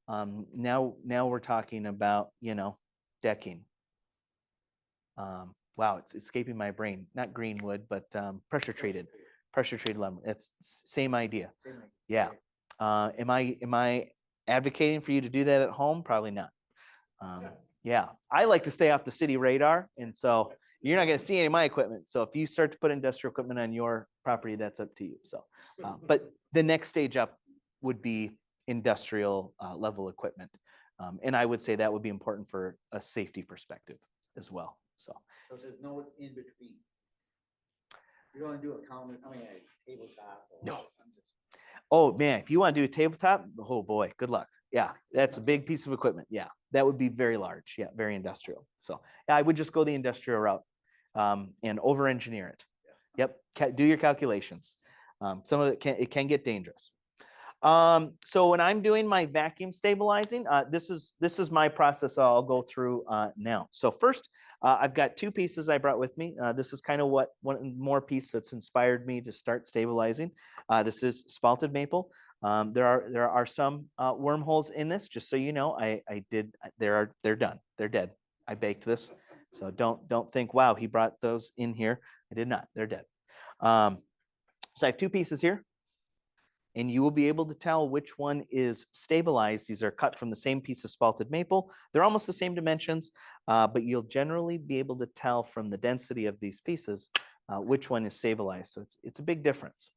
now we're talking about, you know, decking. Wow, it's escaping my brain. Not green wood, but pressure treated lumber. It's same idea. Yeah. Am I advocating for you to do that at home? Probably not. Yeah, I like to stay off the city radar, and so you're not going to see any of my equipment. So if you start to put industrial equipment on your property, that's up to you. So, but the next stage up would be industrial level equipment, and I would say that would be important for a safety perspective as well. So there's no in between. You're going to do a counter, I mean, a tabletop. No. Oh man, if you want to do a tabletop, oh boy, good luck. Yeah, that's a big piece of equipment. Yeah, that would be very large. Yeah, very industrial. So yeah, I would just go the industrial route and over-engineer it. Yep, do your calculations. Some of it can get dangerous. So when I'm doing my vacuum stabilizing, this is my process I'll go through now. So first, I've got two pieces I brought with me. This is kind of one more piece that's inspired me to start stabilizing. This is spalted maple. There are some wormholes in this, just so you know. They're done. They're dead. I baked this, so don't think, wow, he brought those in here. I did not. They're dead. So I have two pieces here, and you will be able to tell which one is stabilized. These are cut from the same piece of spalted maple. They're almost the same dimensions, but you'll generally be able to tell from the density of these pieces which one is stabilized. So it's a big difference.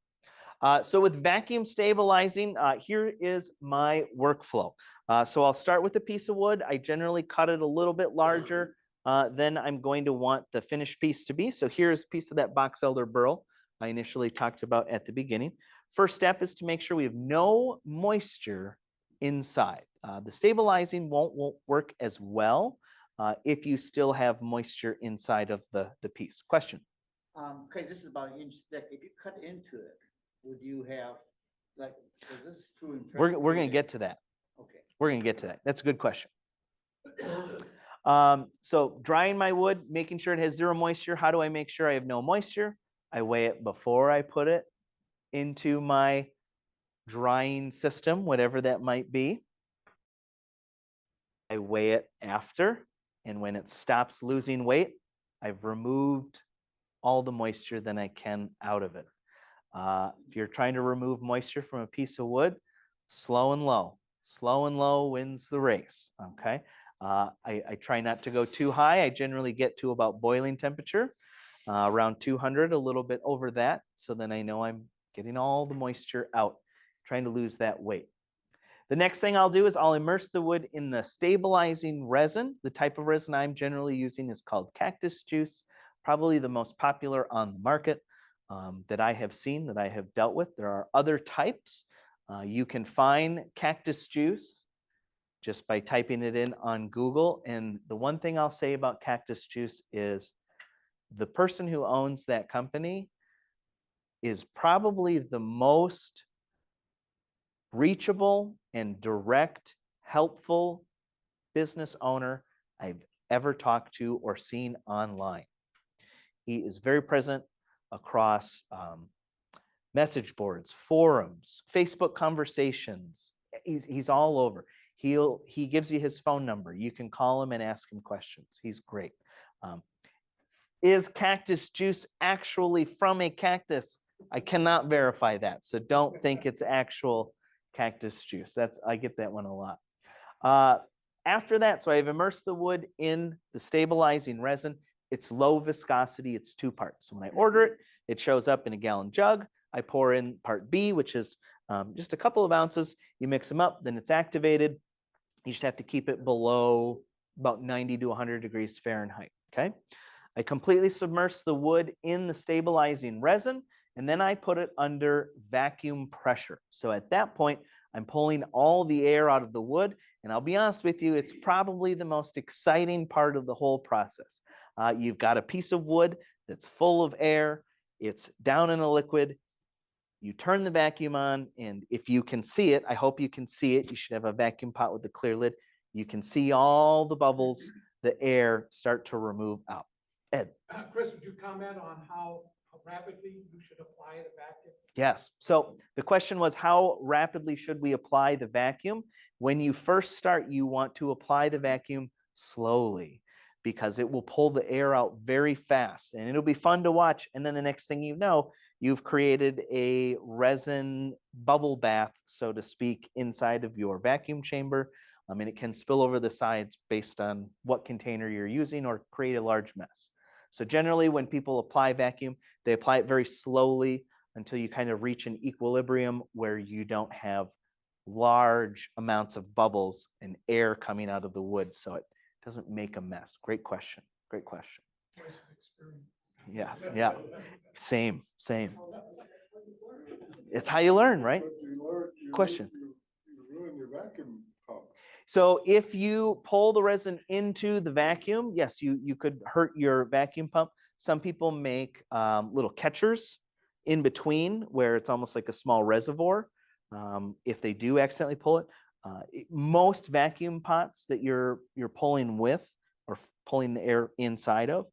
So with vacuum stabilizing, here is my workflow. So I'll start with a piece of wood. I generally cut it a little bit larger than I'm going to want the finished piece to be. So here's a piece of that box elder burl I initially talked about at the beginning. First step is to make sure we have no moisture inside. The stabilizing won't work as well if you still have moisture inside of the piece. Question? Okay, this is about an inch thick. If you cut into it, would you have, like, is this true? We're going to get to that. Okay. We're going to get to that. That's a good question. So drying my wood, making sure it has zero moisture. How do I make sure I have no moisture? I weigh it before I put it into my drying system, whatever that might be. I weigh it after, and when it stops losing weight, I've removed all the moisture that I can out of it. If you're trying to remove moisture from a piece of wood, slow and low wins the race. Okay. I try not to go too high. I generally get to about boiling temperature, around 200, a little bit over that. So then I know I'm getting all the moisture out, trying to lose that weight. The next thing I'll do is I'll immerse the wood in the stabilizing resin. The type of resin I'm generally using is called cactus juice, probably the most popular on the market that I have seen, that I have dealt with. There are other types. You can find cactus juice just by typing it in on Google. And the one thing I'll say about cactus juice is the person who owns that company is probably the most reachable and direct, helpful business owner I've ever talked to or seen online. He is very present across message boards, forums, Facebook conversations. He's all over. He gives you his phone number. You can call him and ask him questions. He's great. Is cactus juice actually from a cactus? I cannot verify that, so don't think it's actual cactus juice. I get that one a lot. After that, so I've immersed the wood in the stabilizing resin. It's low viscosity. It's 2 parts. So when I order it, it shows up in a gallon jug. I pour in part B, which is just a couple of ounces. You mix them up, then it's activated. You just have to keep it below about 90 to 100 degrees Fahrenheit. Okay. I completely submerge the wood in the stabilizing resin, and then I put it under vacuum pressure. So at that point, I'm pulling all the air out of the wood, and I'll be honest with you, it's probably the most exciting part of the whole process. You've got a piece of wood that's full of air. It's down in a liquid. You turn the vacuum on, and if you can see it, I hope you can see it. You should have a vacuum pot with a clear lid. You can see all the bubbles, the air start to remove out. Ed. Chris, would you comment on how rapidly you should apply the vacuum? Yes. So the question was, how rapidly should we apply the vacuum? When you first start, you want to apply the vacuum slowly because it will pull the air out very fast and it'll be fun to watch. And then the next thing you know, you've created a resin bubble bath, so to speak, inside of your vacuum chamber. I mean, it can spill over the sides based on what container you're using or create a large mess. So generally when people apply vacuum, they apply it very slowly until you kind of reach an equilibrium where you don't have large amounts of bubbles and air coming out of the wood so it doesn't make a mess. Great question. Great question. Yeah, yeah. Same. It's how you learn, right? Question. So if you pull the resin into the vacuum, yes, you could hurt your vacuum pump. Some people make little catchers in between where it's almost like a small reservoir. If they do accidentally pull it, most vacuum pots that you're pulling with or pulling the air inside of,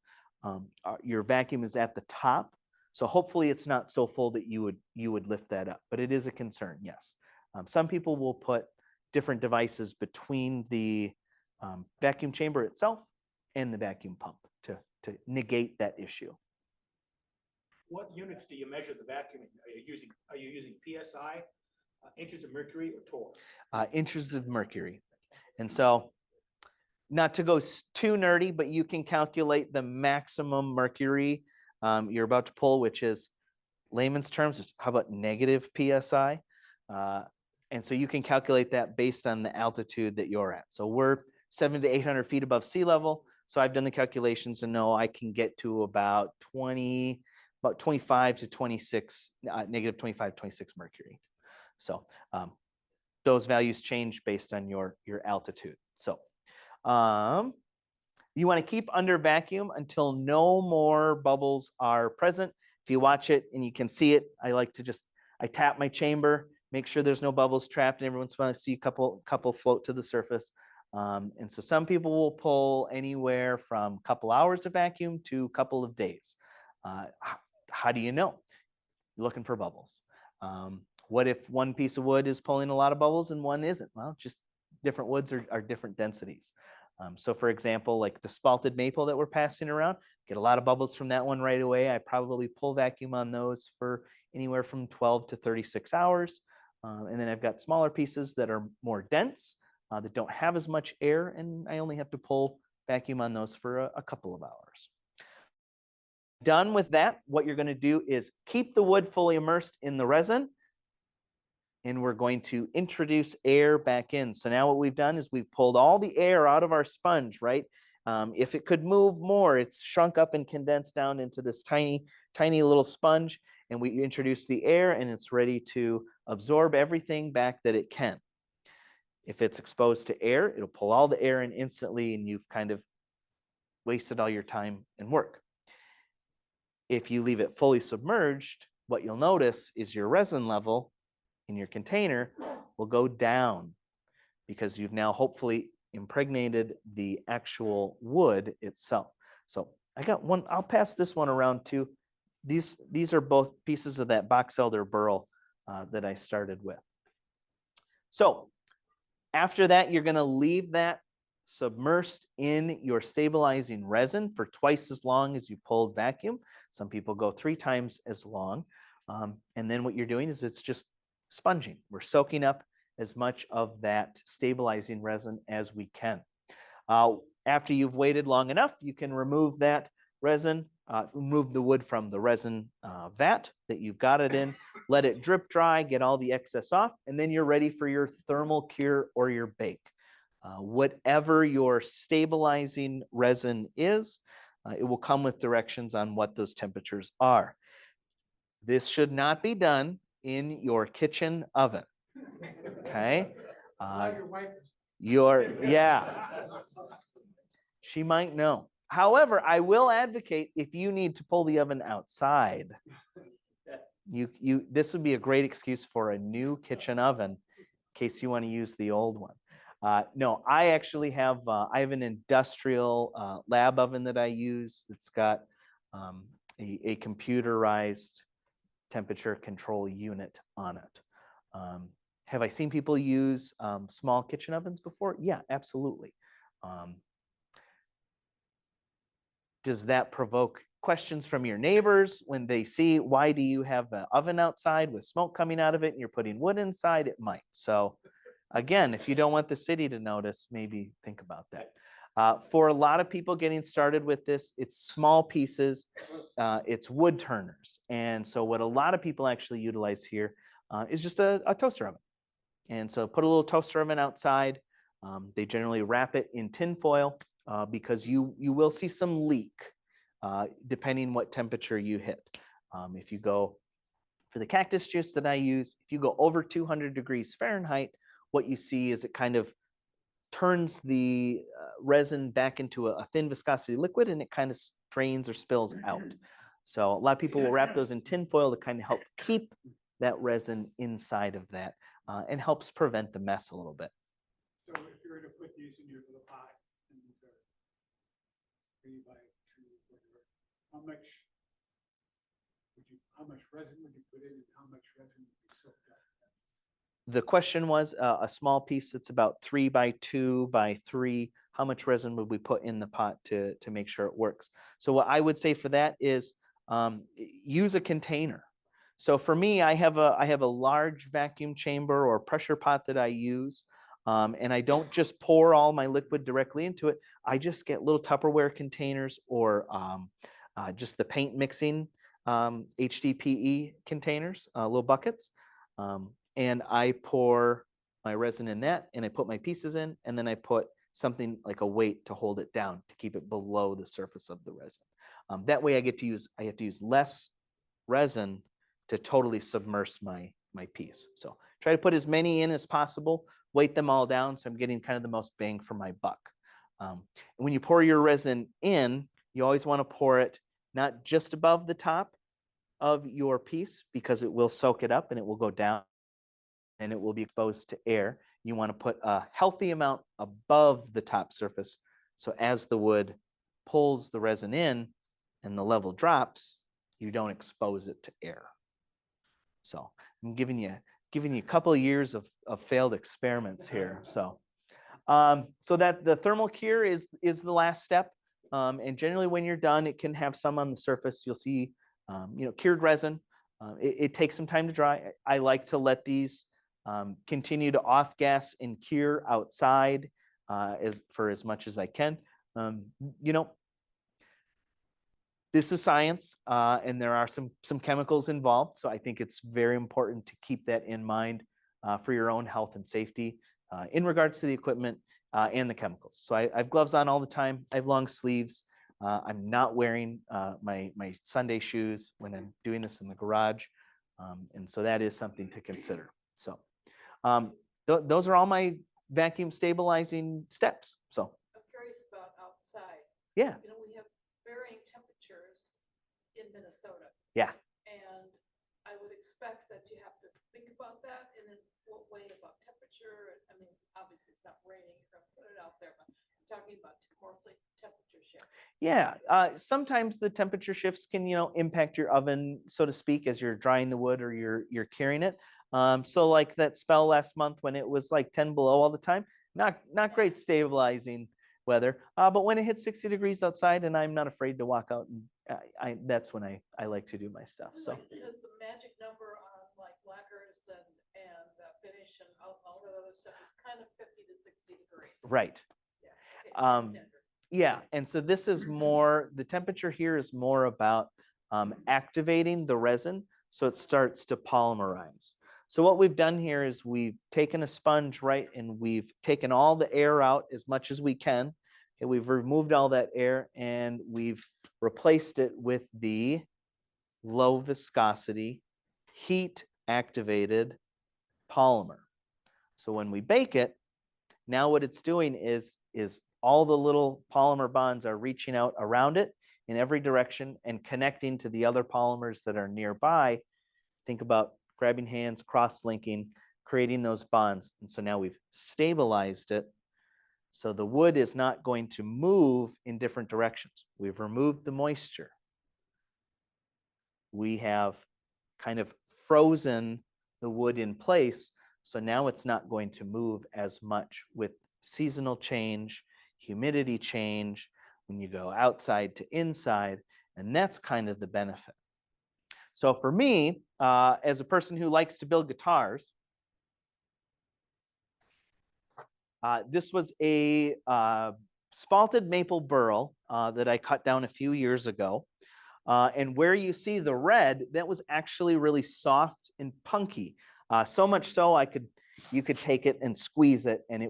your vacuum is at the top. So hopefully it's not so full that you would lift that up, but it is a concern, yes. Some people will put different devices between the vacuum chamber itself and the vacuum pump to negate that issue. What units do you measure the vacuum in? Are you using PSI, inches of mercury, or torr? Inches of mercury. And so not to go too nerdy, but you can calculate the maximum mercury you're about to pull, which is layman's terms, how about negative PSI? And so you can calculate that based on the altitude that you're at. So we're 700 to 800 feet above sea level. So I've done the calculations and know I can get to about 25 to 26, negative 25, 26 mercury. So those values change based on your altitude. So you want to keep under vacuum until no more bubbles are present. If you watch it and you can see it, I like to I tap my chamber, make sure there's no bubbles trapped, and every once in a while I see a couple float to the surface. And so some people will pull anywhere from a couple hours of vacuum to a couple of days. How do you know? You're looking for bubbles. What if one piece of wood is pulling a lot of bubbles and one isn't? Well, just different woods are different densities. So for example, like the spalted maple that we're passing around, get a lot of bubbles from that one right away. I probably pull vacuum on those for anywhere from 12 to 36 hours. And then I've got smaller pieces that are more dense, that don't have as much air, and I only have to pull vacuum on those for a couple of hours. Done with that, what you're going to do is keep the wood fully immersed in the resin, and we're going to introduce air back in. So now what we've done is we've pulled all the air out of our sponge, right? If it could move more, it's shrunk up and condensed down into this tiny little sponge, and we introduce the air and it's ready to absorb everything back that it can. If it's exposed to air, it'll pull all the air in instantly and you've kind of wasted all your time and work. If you leave it fully submerged, what you'll notice is your resin level in your container will go down because you've now hopefully impregnated the actual wood itself. So I got one, I'll pass this one around too. These are both pieces of that box elder burl that I started with. So after that, you're going to leave that submersed in your stabilizing resin for twice as long as you pulled vacuum. Some people go 3 times as long. And then what you're doing is it's just sponging. We're soaking up as much of that stabilizing resin as we can. After you've waited long enough, you can remove that resin, remove the wood from the resin vat that you've got it in, let it drip dry, get all the excess off, and then you're ready for your thermal cure or your bake. Whatever your stabilizing resin is, it will come with directions on what those temperatures are. This should not be done in your kitchen oven. Okay. Yeah. She might know. However, I will advocate if you need to pull the oven outside, this would be a great excuse for a new kitchen oven in case you want to use the old one. No, I actually have, I have an industrial lab oven that I use that's got a computerized temperature control unit on it. Have I seen people use small kitchen ovens before? Yeah, absolutely. Does that provoke questions from your neighbors when they see, why do you have an oven outside with smoke coming out of it and you're putting wood inside? It might. So again, if you don't want the city to notice, maybe think about that. For a lot of people getting started with this, it's small pieces, it's wood turners. And so what a lot of people actually utilize here is just a toaster oven. And so put a little toaster oven outside. They generally wrap it in tin foil because you will see some leak depending what temperature you hit. If you go for the cactus juice that I use, if you go over 200 degrees Fahrenheit, what you see is it kind of turns the resin back into a thin viscosity liquid and it kind of drains or spills out. So a lot of people will wrap those in tin foil to kind of help keep that resin inside of that and helps prevent the mess a little bit. So if you were to put these in your little pot, and these are 3 by 2, whatever, how much resin would you put in and how much resin would be soaked up? The question was a small piece that's about 3 by 2 by 3. How much resin would we put in the pot to make sure it works? So what I would say for that is use a container. So for me, I have a large vacuum chamber or pressure pot that I use. And I don't just pour all my liquid directly into it. I just get little Tupperware containers or just the paint mixing HDPE containers, little buckets. And I pour my resin in that and I put my pieces in and then I put something like a weight to hold it down to keep it below the surface of the resin. That way I have to use less resin to totally submerge my piece. So try to put as many in as possible, weight them all down so I'm getting kind of the most bang for my buck. And when you pour your resin in, you always want to pour it not just above the top of your piece because it will soak it up and it will go down and it will be exposed to air. You want to put a healthy amount above the top surface. So as the wood pulls the resin in and the level drops, you don't expose it to air. So I'm giving you a couple of years of failed experiments here. So so that the thermal cure is the last step. And generally when you're done, it can have some on the surface. You'll see cured resin. It takes some time to dry. I like to let these continue to off gas and cure outside for as much as I can. This is science, and there are some chemicals involved. So I think it's very important to keep that in mind for your own health and safety in regards to the equipment and the chemicals. So I have gloves on all the time. I have long sleeves. I'm not wearing my Sunday shoes when I'm doing this in the garage. And so that is something to consider. So those are all my vacuum stabilizing steps. So I'm curious about outside. yeah. We have varying temperatures in Minnesota. Yeah. And I would expect that you have to think about that and in what way about temperature. I mean, obviously it's not raining, you're going to put it out there, but I'm talking about mostly temperature shift. Yeah, sometimes the temperature shifts can, impact your oven, so to speak, as you're drying the wood or you're curing it. So like that spell last month when it was like 10 below all the time, not great stabilizing weather. But when it hits 60 degrees outside and I'm not afraid to walk out, and that's when I like to do my stuff. So Because the magic number on like lacquers and finish and all the other stuff is kind of 50 to 60 degrees. right. Yeah. Okay, Yeah, and so this is more, the temperature here is more about activating the resin so it starts to polymerize. So what we've done here is we've taken a sponge, right, and we've taken all the air out as much as we can. Okay, we've removed all that air and we've replaced it with the low viscosity, heat activated polymer. So when we bake it, now what it's doing is all the little polymer bonds are reaching out around it in every direction and connecting to the other polymers that are nearby. Think about grabbing hands, cross-linking, creating those bonds. And so now we've stabilized it. So the wood is not going to move in different directions. We've removed the moisture. We have kind of frozen the wood in place. So now it's not going to move as much with seasonal change, humidity change, when you go outside to inside, and that's kind of the benefit. So for me, as a person who likes to build guitars, this was a spalted maple burl that I cut down a few years ago. And where you see the red, that was actually really soft and punky. So much so you could take it and squeeze it and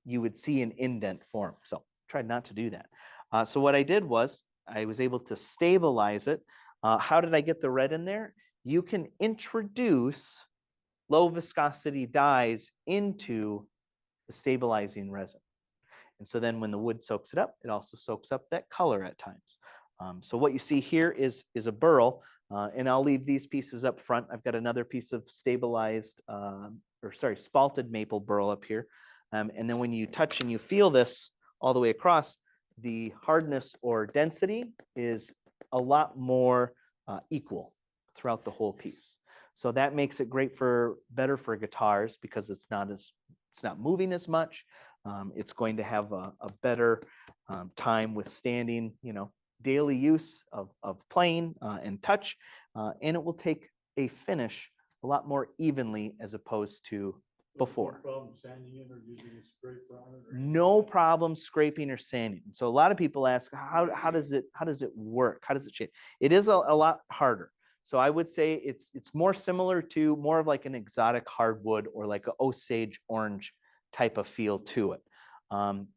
you would see an indent form. So tried not to do that. So what I did was I was able to stabilize it. How did I get the red in there? You can introduce low viscosity dyes into the stabilizing resin. And so then when the wood soaks it up, it also soaks up that color at times. So what you see here is a burl, and I'll leave these pieces up front. I've got another piece of stabilized, spalted maple burl up here. And then when you touch and you feel this all the way across, the hardness or density is a lot more equal throughout the whole piece. So that makes it better for guitars because it's not moving as much. It's going to have a better time withstanding, daily use of playing and touch, and it will take a finish a lot more evenly as opposed to before. No problem scraping or sanding. So a lot of people ask, how does it work? How does it shape? It is a lot harder. So I would say it's more similar to more of like an exotic hardwood or like an Osage orange type of feel to it.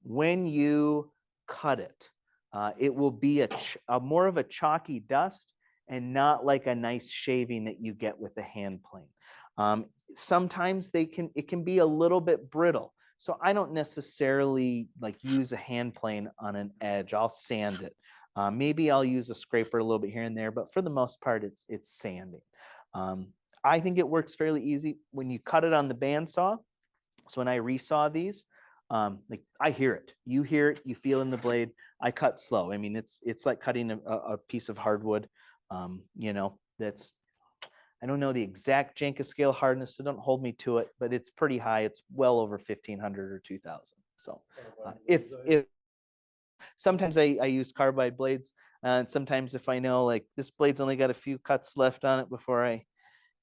When you cut it, it will be a more of a chalky dust and not like a nice shaving that you get with a hand plane. Sometimes it can be a little bit brittle. So I don't necessarily like use a hand plane on an edge. I'll sand it. Maybe I'll use a scraper a little bit here and there, but for the most part, it's sanding. I think it works fairly easy when you cut it on the bandsaw. So when I resaw these, like I hear it, you hear it, you feel in the blade. I cut slow. I mean, it's like cutting a piece of hardwood. That's, I don't know the exact Janka scale hardness, so don't hold me to it, but it's pretty high. It's well over 1,500 or 2,000. So if sometimes I use carbide blades, and sometimes if I know like this blade's only got a few cuts left on it before I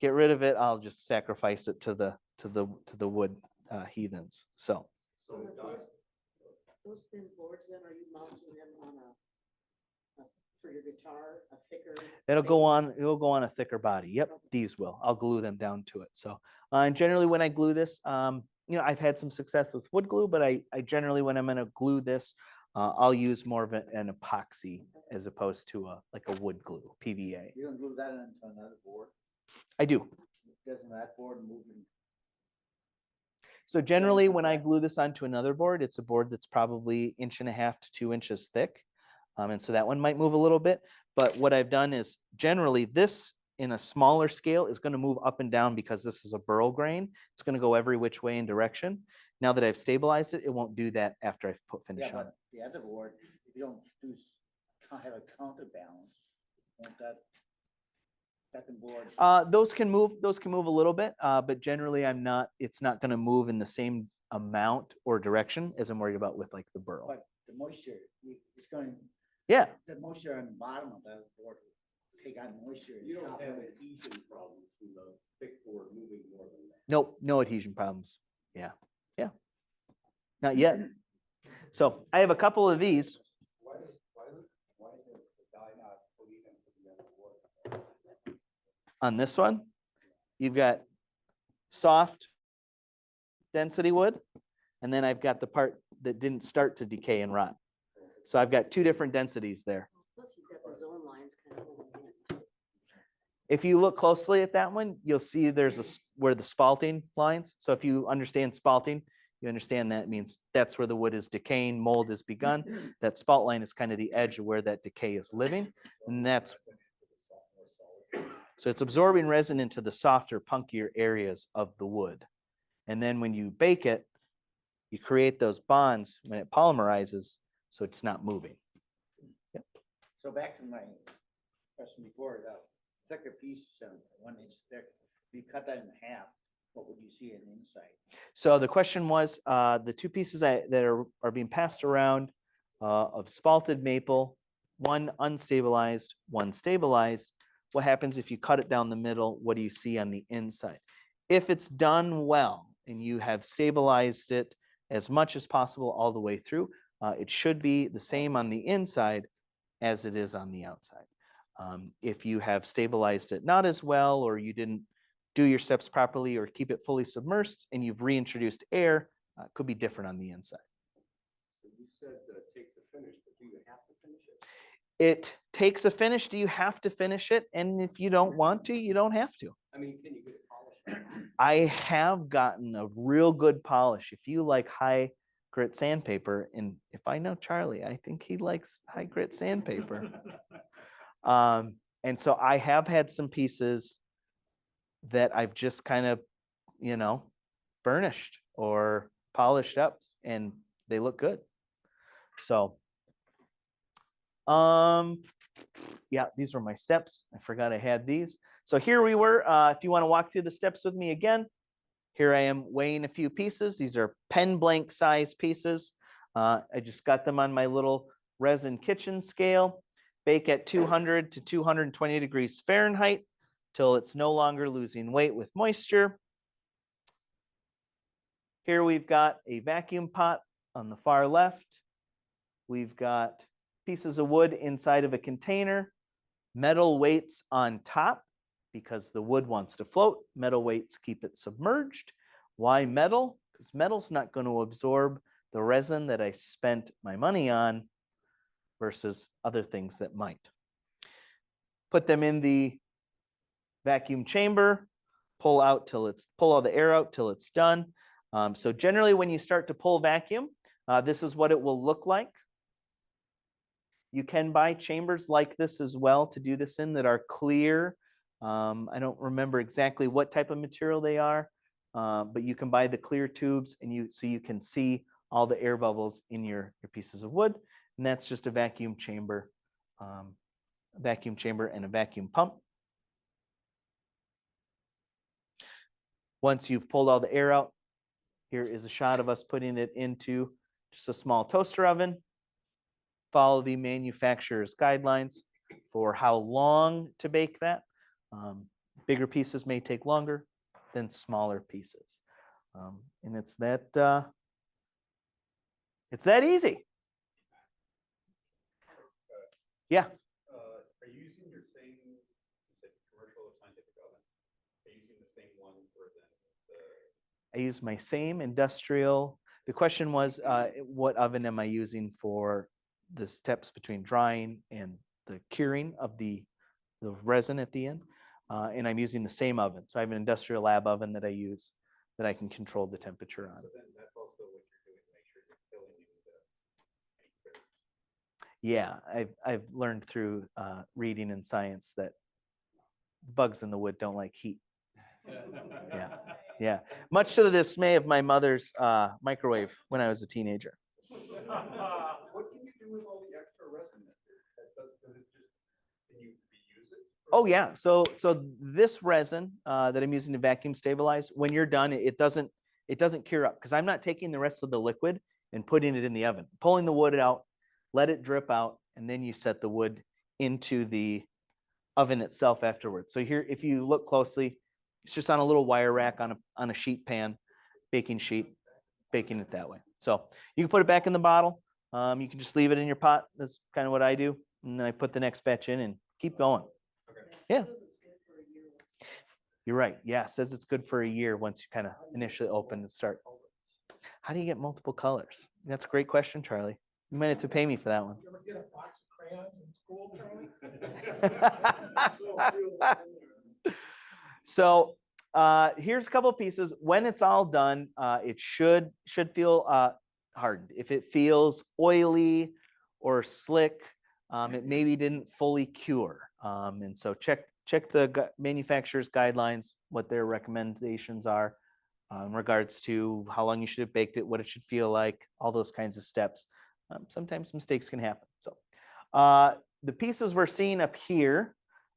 get rid of it, I'll just sacrifice it to the wood heathens. So those thin boards, then are you mounting them on for your guitar, a thicker? it'll go on a thicker body. Yep, these will. I'll glue them down to it. So and generally when I glue this, I've had some success with wood glue, but I generally when I'm going to glue this, I'll use more of an epoxy as opposed to like a wood glue, PVA. You don't glue that into another board? I do. Doesn't that board move? So generally when I glue this onto another board, it's a board that's probably 1.5 to 2 inches thick. And so that one might move a little bit. But what I've done is generally this in a smaller scale is going to move up and down because this is a burl grain. It's going to go every which way in direction. Now that I've stabilized it, it won't do that after I've put finish on it. The other board, if you don't have a counterbalance, won't that second board? Those can move a little bit, but generally it's not going to move in the same amount or direction as I'm worried about with like the burl. But the moisture, it's going. Yeah. The moisture on the bottom of that board will take on moisture. You don't have adhesion problems from the thick board moving more than that. Nope, no adhesion problems. Yeah. Not yet. So I have a couple of these. Why does the dye not bleed into the other wood? On this one, you've got soft density wood, and then I've got the part that didn't start to decay and rot. So I've got two different densities there. Plus you've got the zone lines kind of holding it. If you look closely at that one, you'll see there's where the spalting lines. So if you understand spalting, You understand that means that's where the wood is decaying, mold has begun. That spalt line is kind of the edge of where that decay is living. And that's, so it's absorbing resin into the softer, punkier areas of the wood. And then when you bake it, you create those bonds when it polymerizes, so it's not moving. Yep. So back to my question before, the thicker piece, 1 inch thick, if you cut that in half, what would you see on the inside? So the question was, the two pieces that are being passed around of spalted maple, one unstabilized, one stabilized. What happens if you cut it down the middle? What do you see on the inside? If it's done well and you have stabilized it as much as possible all the way through, it should be the same on the inside as it is on the outside. If you have stabilized it not as well, or you didn't do your steps properly or keep it fully submersed and you've reintroduced air, it could be different on the inside. You said that it takes a finish, but do you have to finish it? It takes a finish. Do you have to finish it? And if you don't want to, you don't have to. I mean, can you get it polished? I have gotten a real good polish. If you like high grit sandpaper, and if I know Charlie, I think he likes high grit sandpaper. And so I have had some pieces that I've just kind of, burnished or polished up, and they look good. So, yeah, these were my steps. I forgot I had these. So here we were. If you want to walk through the steps with me again, here I am weighing a few pieces. These are pen blank size pieces. I just got them on my little resin kitchen scale. Bake at 200 to 220 degrees Fahrenheit till it's no longer losing weight with moisture. Here we've got a vacuum pot on the far left. We've got pieces of wood inside of a container, metal weights on top because the wood wants to float. Metal weights keep it submerged. Why metal? Because metal's not going to absorb the resin that I spent my money on versus other things that might. Put them in the vacuum chamber, pull all the air out till it's done. So generally when you start to pull vacuum, this is what it will look like. You can buy chambers like this as well to do this in that are clear. I don't remember exactly what type of material they are, but you can buy the clear tubes and so you can see all the air bubbles in your pieces of wood. And that's just a vacuum chamber and a vacuum pump. Once you've pulled all the air out, here is a shot of us putting it into just a small toaster oven. Follow the manufacturer's guidelines for how long to bake that. Bigger pieces may take longer than smaller pieces. And it's that easy. Yeah. Are you using your same, you said commercial or scientific oven? Are you using the same one for the? I use my same industrial. The question was, what oven am I using for the steps between drying and the curing of the resin at the end? And I'm using the same oven. So I have an industrial lab oven that I use that I can control the temperature on. So then that's also what you're doing to make sure you're filling in the. Yeah, I've learned through reading and science that bugs in the wood don't like heat. Yeah, yeah. Much to the dismay of my mother's microwave when I was a teenager. What can you do with all the extra resin? Does it just, can you reuse it? Oh yeah, so this resin that I'm using to vacuum stabilize, when you're done, it doesn't cure up because I'm not taking the rest of the liquid and putting it in the oven. Pulling the wood out, let it drip out, and then you set the wood into the oven itself afterwards. So here, if you look closely, it's just on a little wire rack on a sheet pan, baking sheet, baking it that way. So you can put it back in the bottle. You can just leave it in your pot. That's kind of what I do. And then I put the next batch in and keep going. Okay. Yeah. You're right. Yeah, it says it's good for a year once you kind of initially open and start. How do you get multiple colors? That's a great question, Charlie. You might have to pay me for that one. You ever get a box of crayons in school, Charlie? So here's a couple of pieces. When it's all done, it should feel hardened. If it feels oily or slick, it maybe didn't fully cure. And so check the manufacturer's guidelines, what their recommendations are in regards to how long you should have baked it, what it should feel like, all those kinds of steps. Sometimes mistakes can happen. So the pieces we're seeing up here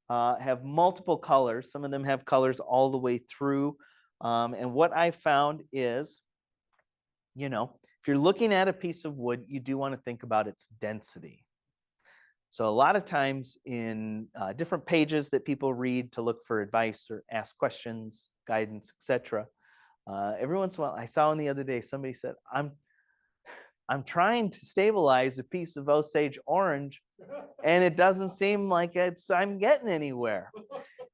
have multiple colors. Some of them have colors all the way through. And what I found is, you know, if you're looking at a piece of wood, you do want to think about its density. So a lot of times in different pages that people read to look for advice or ask questions, guidance, etc. Every once in a while, I saw one the other day, somebody said, I'm trying to stabilize a piece of Osage orange and it doesn't seem like I'm getting anywhere.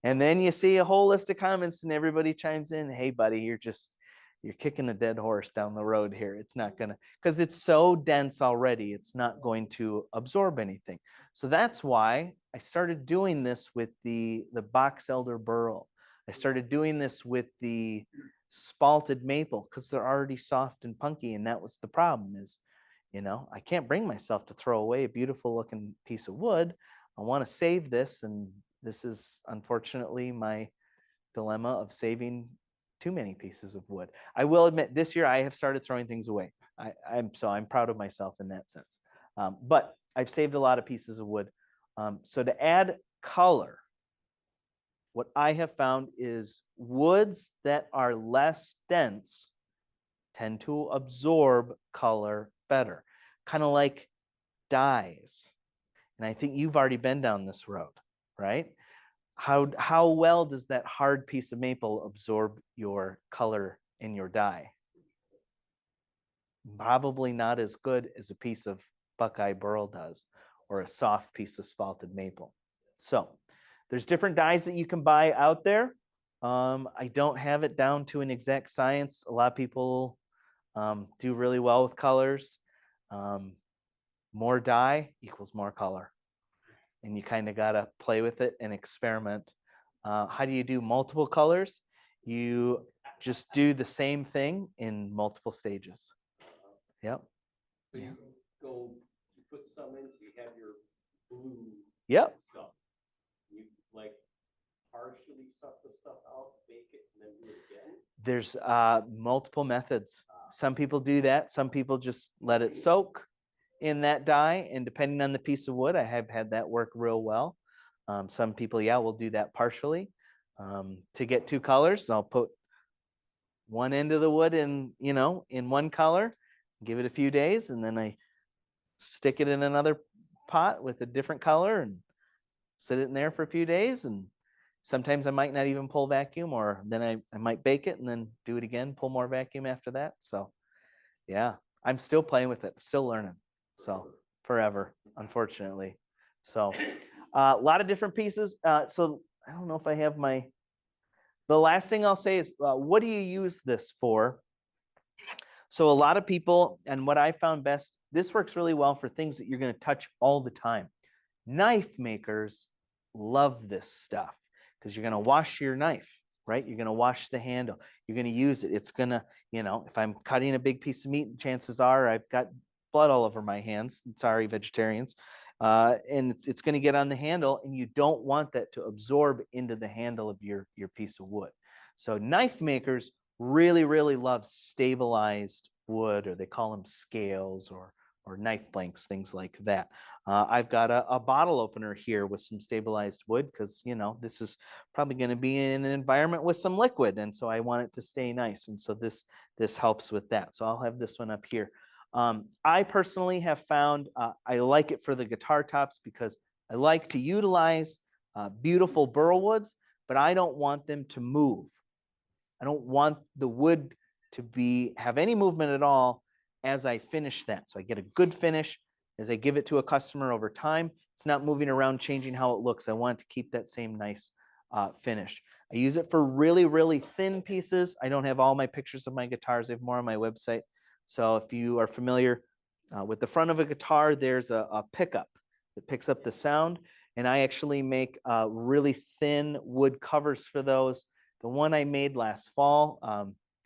And then you see a whole list of comments and everybody chimes in, hey buddy, you're kicking a dead horse down the road here. It's not gonna, because it's so dense already, it's not going to absorb anything. So that's why I started doing this with the box elder burl. I started doing this with the spalted maple because they're already soft and punky. And that was the problem is, you know, I can't bring myself to throw away a beautiful looking piece of wood. I want to save this. And this is unfortunately my dilemma of saving too many pieces of wood. I will admit this year I have started throwing things away. I'm proud of myself in that sense. But I've saved a lot of pieces of wood. So to add color, what I have found is woods that are less dense tend to absorb color better, kind of like dyes. And I think you've already been down this road, right? How well does that hard piece of maple absorb your color in your dye? Probably not as good as a piece of Buckeye burl does, or a soft piece of spalted maple. So there's different dyes that you can buy out there. I don't have it down to an exact science. A lot of people do really well with colors. More dye equals more color. And you kind of got to play with it and experiment. How do you do multiple colors? You just do the same thing in multiple stages. Yep. So you put some in, you have your blue. Yep. Stuff. You like partially suck the stuff out, bake it, and then do it again? There's multiple methods. Some people do that. Some people just let it soak in that dye, and depending on the piece of wood, I have had that work real well. Some people, yeah, will do that partially. To get two colors, I'll put one end of the wood in one color, give it a few days, and then I stick it in another pot with a different color and sit it in there for a few days. And sometimes I might not even pull vacuum, or then I might bake it and then do it again, pull more vacuum after that. So yeah, I'm still playing with it, still learning. So forever, unfortunately. So a lot of different pieces. So I don't know if I have the last thing I'll say is, what do you use this for? So a lot of people, and what I found best, this works really well for things that you're going to touch all the time. Knife makers love this stuff because you're going to wash your knife, right? You're going to wash the handle. You're going to use it. It's going to, if I'm cutting a big piece of meat, chances are I've got blood all over my hands. Sorry, vegetarians. And it's going to get on the handle, and you don't want that to absorb into the handle of your piece of wood. So knife makers really, really love stabilized wood, or they call them scales or knife blanks, things like that. I've got a bottle opener here with some stabilized wood because, this is probably going to be in an environment with some liquid. And so I want it to stay nice. And so this helps with that. So I'll have this one up here. I personally have found I like it for the guitar tops because I like to utilize beautiful burl woods, but I don't want them to move. I don't want the wood to have any movement at all as I finish that. So I get a good finish as I give it to a customer over time. It's not moving around, changing how it looks. I want to keep that same nice finish. I use it for really, really thin pieces. I don't have all my pictures of my guitars. I have more on my website. So if you are familiar with the front of a guitar, there's a pickup that picks up the sound. And I actually make really thin wood covers for those The one I made last fall,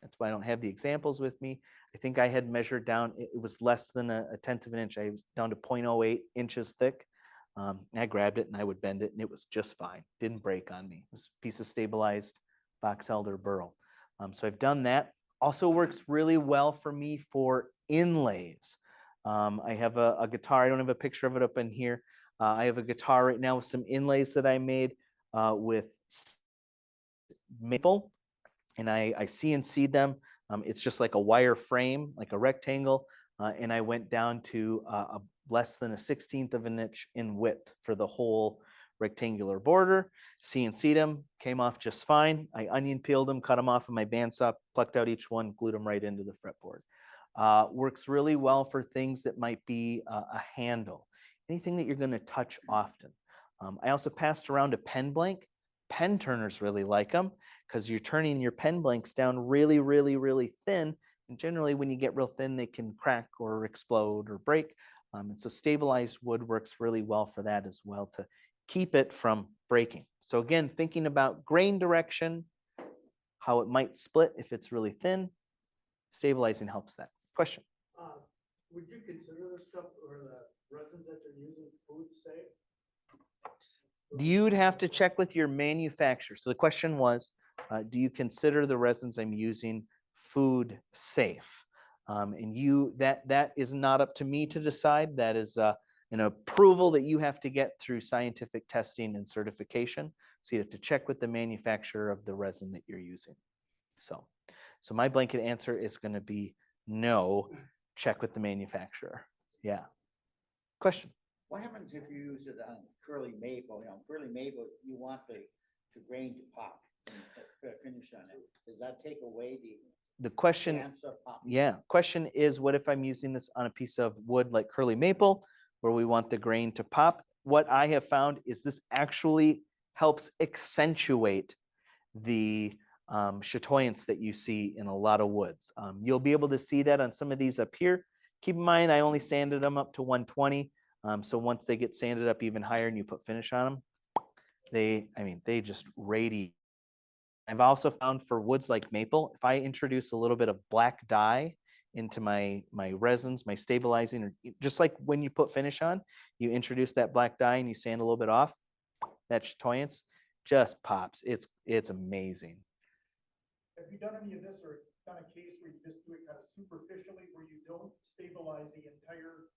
that's why I don't have the examples with me. I think I had measured down, it was less than a 1/10 of an inch. I was down to 0.08 inches thick. I grabbed it and I would bend it and it was just fine. Didn't break on me. It was a piece of stabilized box elder burl. So I've done that. Also works really well for me for inlays. I have a guitar. I don't have a picture of it up in here. I have a guitar right now with some inlays that I made with maple, and I CNC'd them. It's just like a wire frame, like a rectangle, and I went down to less than a 1/16 of an inch in width for the whole rectangular border. CNC'd them, came off just fine. I onion peeled them, cut them off of my bandsaw, plucked out each one, glued them right into the fretboard. Works really well for things that might be a handle, anything that you're going to touch often. I also passed around a pen blank. Pen turners really like them because you're turning your pen blanks down really, really, really thin. And generally, when you get real thin, they can crack or explode or break. And so stabilized wood works really well for that as well, to keep it from breaking. So again, thinking about grain direction, how it might split if it's really thin, stabilizing helps that. Question? Would you consider the stuff or the resins that you're using food safe? You'd have to check with your manufacturer. So the question was, do you consider the resins I'm using food safe? And that is not up to me to decide. That is an approval that you have to get through scientific testing and certification. So you have to check with the manufacturer of the resin that you're using. So my blanket answer is going to be no. Check with the manufacturer. Yeah. Question? What happens if you use it on curly maple? Curly maple, you want the grain to pop and put a finish on it. Does that take away The question, chance of popping? yeah, question is, what if I'm using this on a piece of wood like curly maple, where we want the grain to pop? What I have found is this actually helps accentuate the chatoyance that you see in a lot of woods. You'll be able to see that on some of these up here. Keep in mind, I only sanded them up to 120. So once they get sanded up even higher and you put finish on them, they just radiate. I've also found for woods like maple, if I introduce a little bit of black dye into my resins, my stabilizing, or just like when you put finish on, you introduce that black dye and you sand a little bit off, that chatoyance just pops. It's amazing. Have you done any of this or done a case where you just do it kind of superficially, where you don't stabilize the entire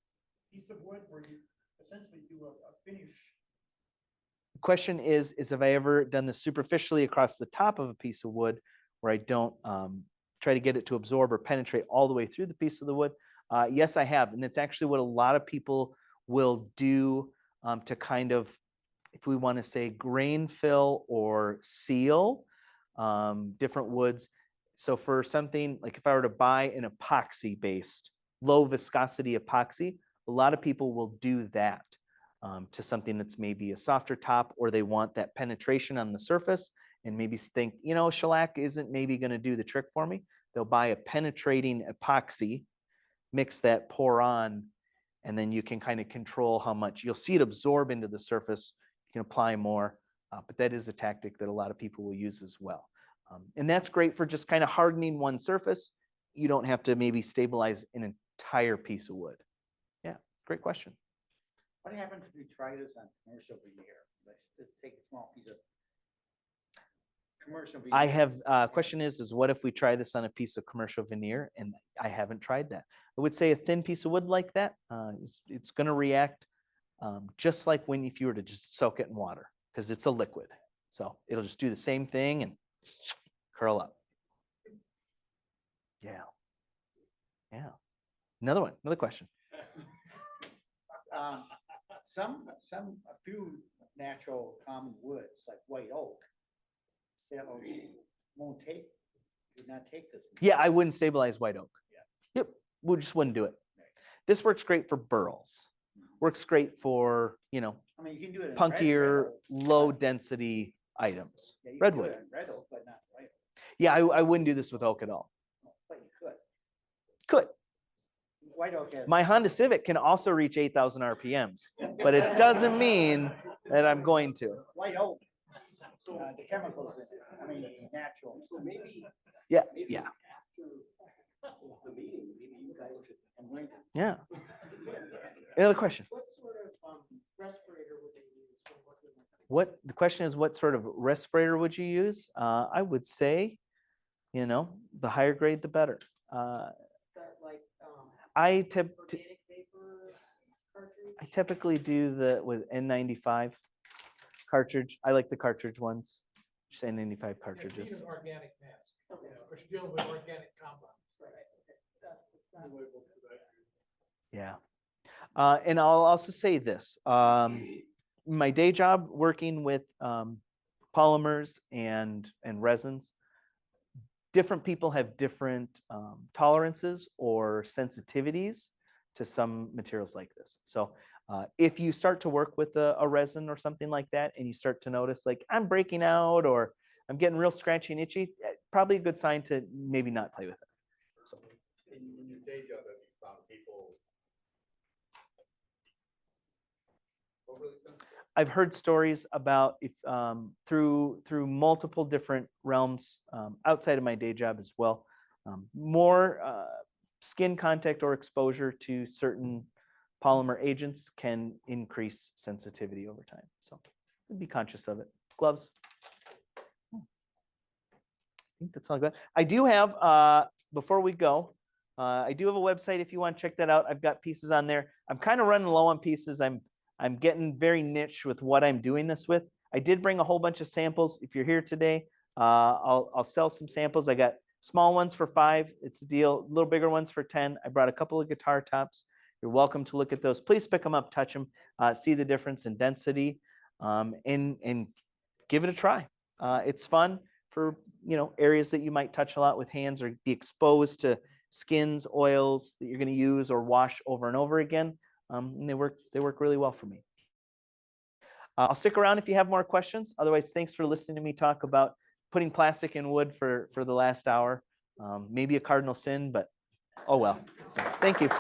piece of wood, where you essentially do a finish? The question is have I ever done this superficially across the top of a piece of wood where I don't try to get it to absorb or penetrate all the way through the piece of the wood? Yes, I have. And that's actually what a lot of people will do to kind of, if we want to say, grain fill or seal different woods. So for something like if I were to buy an epoxy based, low viscosity epoxy, a lot of people will do that to something that's maybe a softer top, or they want that penetration on the surface and maybe think, shellac isn't maybe going to do the trick for me. They'll buy a penetrating epoxy, mix that, pour on, and then you can kind of control how much. You'll see it absorb into the surface. You can apply more, but that is a tactic that a lot of people will use as well. And that's great for just kind of hardening one surface. You don't have to maybe stabilize an entire piece of wood. Yeah, great question. What happens if you try this on commercial veneer? Let's take a small piece of commercial veneer. I have, question is what if we try this on a piece of commercial veneer? And I haven't tried that. I would say a thin piece of wood like that, it's going to react just like if you were to just soak it in water, because it's a liquid. So it'll just do the same thing and curl up. Yeah. Yeah. Another question. A few natural common woods like white oak, they won't take, would not take this. Yeah, I wouldn't stabilize white oak. Yeah. Yep, we just wouldn't do it. This works great for burls. Works great for, I mean, you can do it in punkier, red oak, low density items. yeah, you can do Redwood. it in red oak, but not white oak. Yeah, I wouldn't do this with oak at all. But you could. Could. White oak has. My Honda Civic can also reach 8,000 RPMs, but it doesn't mean that I'm going to. White oak the chemicals, I mean, natural. So maybe, Yeah, maybe yeah, after the meeting, maybe you guys could. yeah. Any other question? What sort of respirator would they use when working with them? What, the question is, what sort of respirator would you use? I would say, the higher grade, the better. That like, I tip, organic vapor cartridge? I typically do the with N95 cartridge. I like the cartridge ones. Just N95 cartridges. Need an organic mask, Okay. but you're dealing with organic compounds. Right, okay. Dust, it's not- Yeah. And I'll also say this, my day job working with polymers and resins, different people have different tolerances or sensitivities to some materials like this. So if you start to work with a resin or something like that, and you start to notice like I'm breaking out or I'm getting real scratchy and itchy, probably a good sign to maybe not play with it. So. In your day job, have you found people overly sensitive? I've heard stories about if through multiple different realms outside of my day job as well, more skin contact or exposure to certain polymer agents can increase sensitivity over time. So be conscious of it. Gloves. I think that's all good. I do have, before we go, I do have a website if you want to check that out. I've got pieces on there. I'm kind of running low on pieces. I'm getting very niche with what I'm doing this with. I did bring a whole bunch of samples. If you're here today, I'll sell some samples. I got small ones for $5. It's a deal. Little bigger ones for $10. I brought a couple of guitar tops. You're welcome to look at those. Please pick them up, touch them, see the difference in density, and give it a try. It's fun for areas that you might touch a lot with hands or be exposed to skins, oils that you're going to use or wash over and over again. And they work really well for me. I'll stick around if you have more questions. Otherwise, thanks for listening to me talk about putting plastic in wood for the last hour. Maybe a cardinal sin, but oh well. So thank you.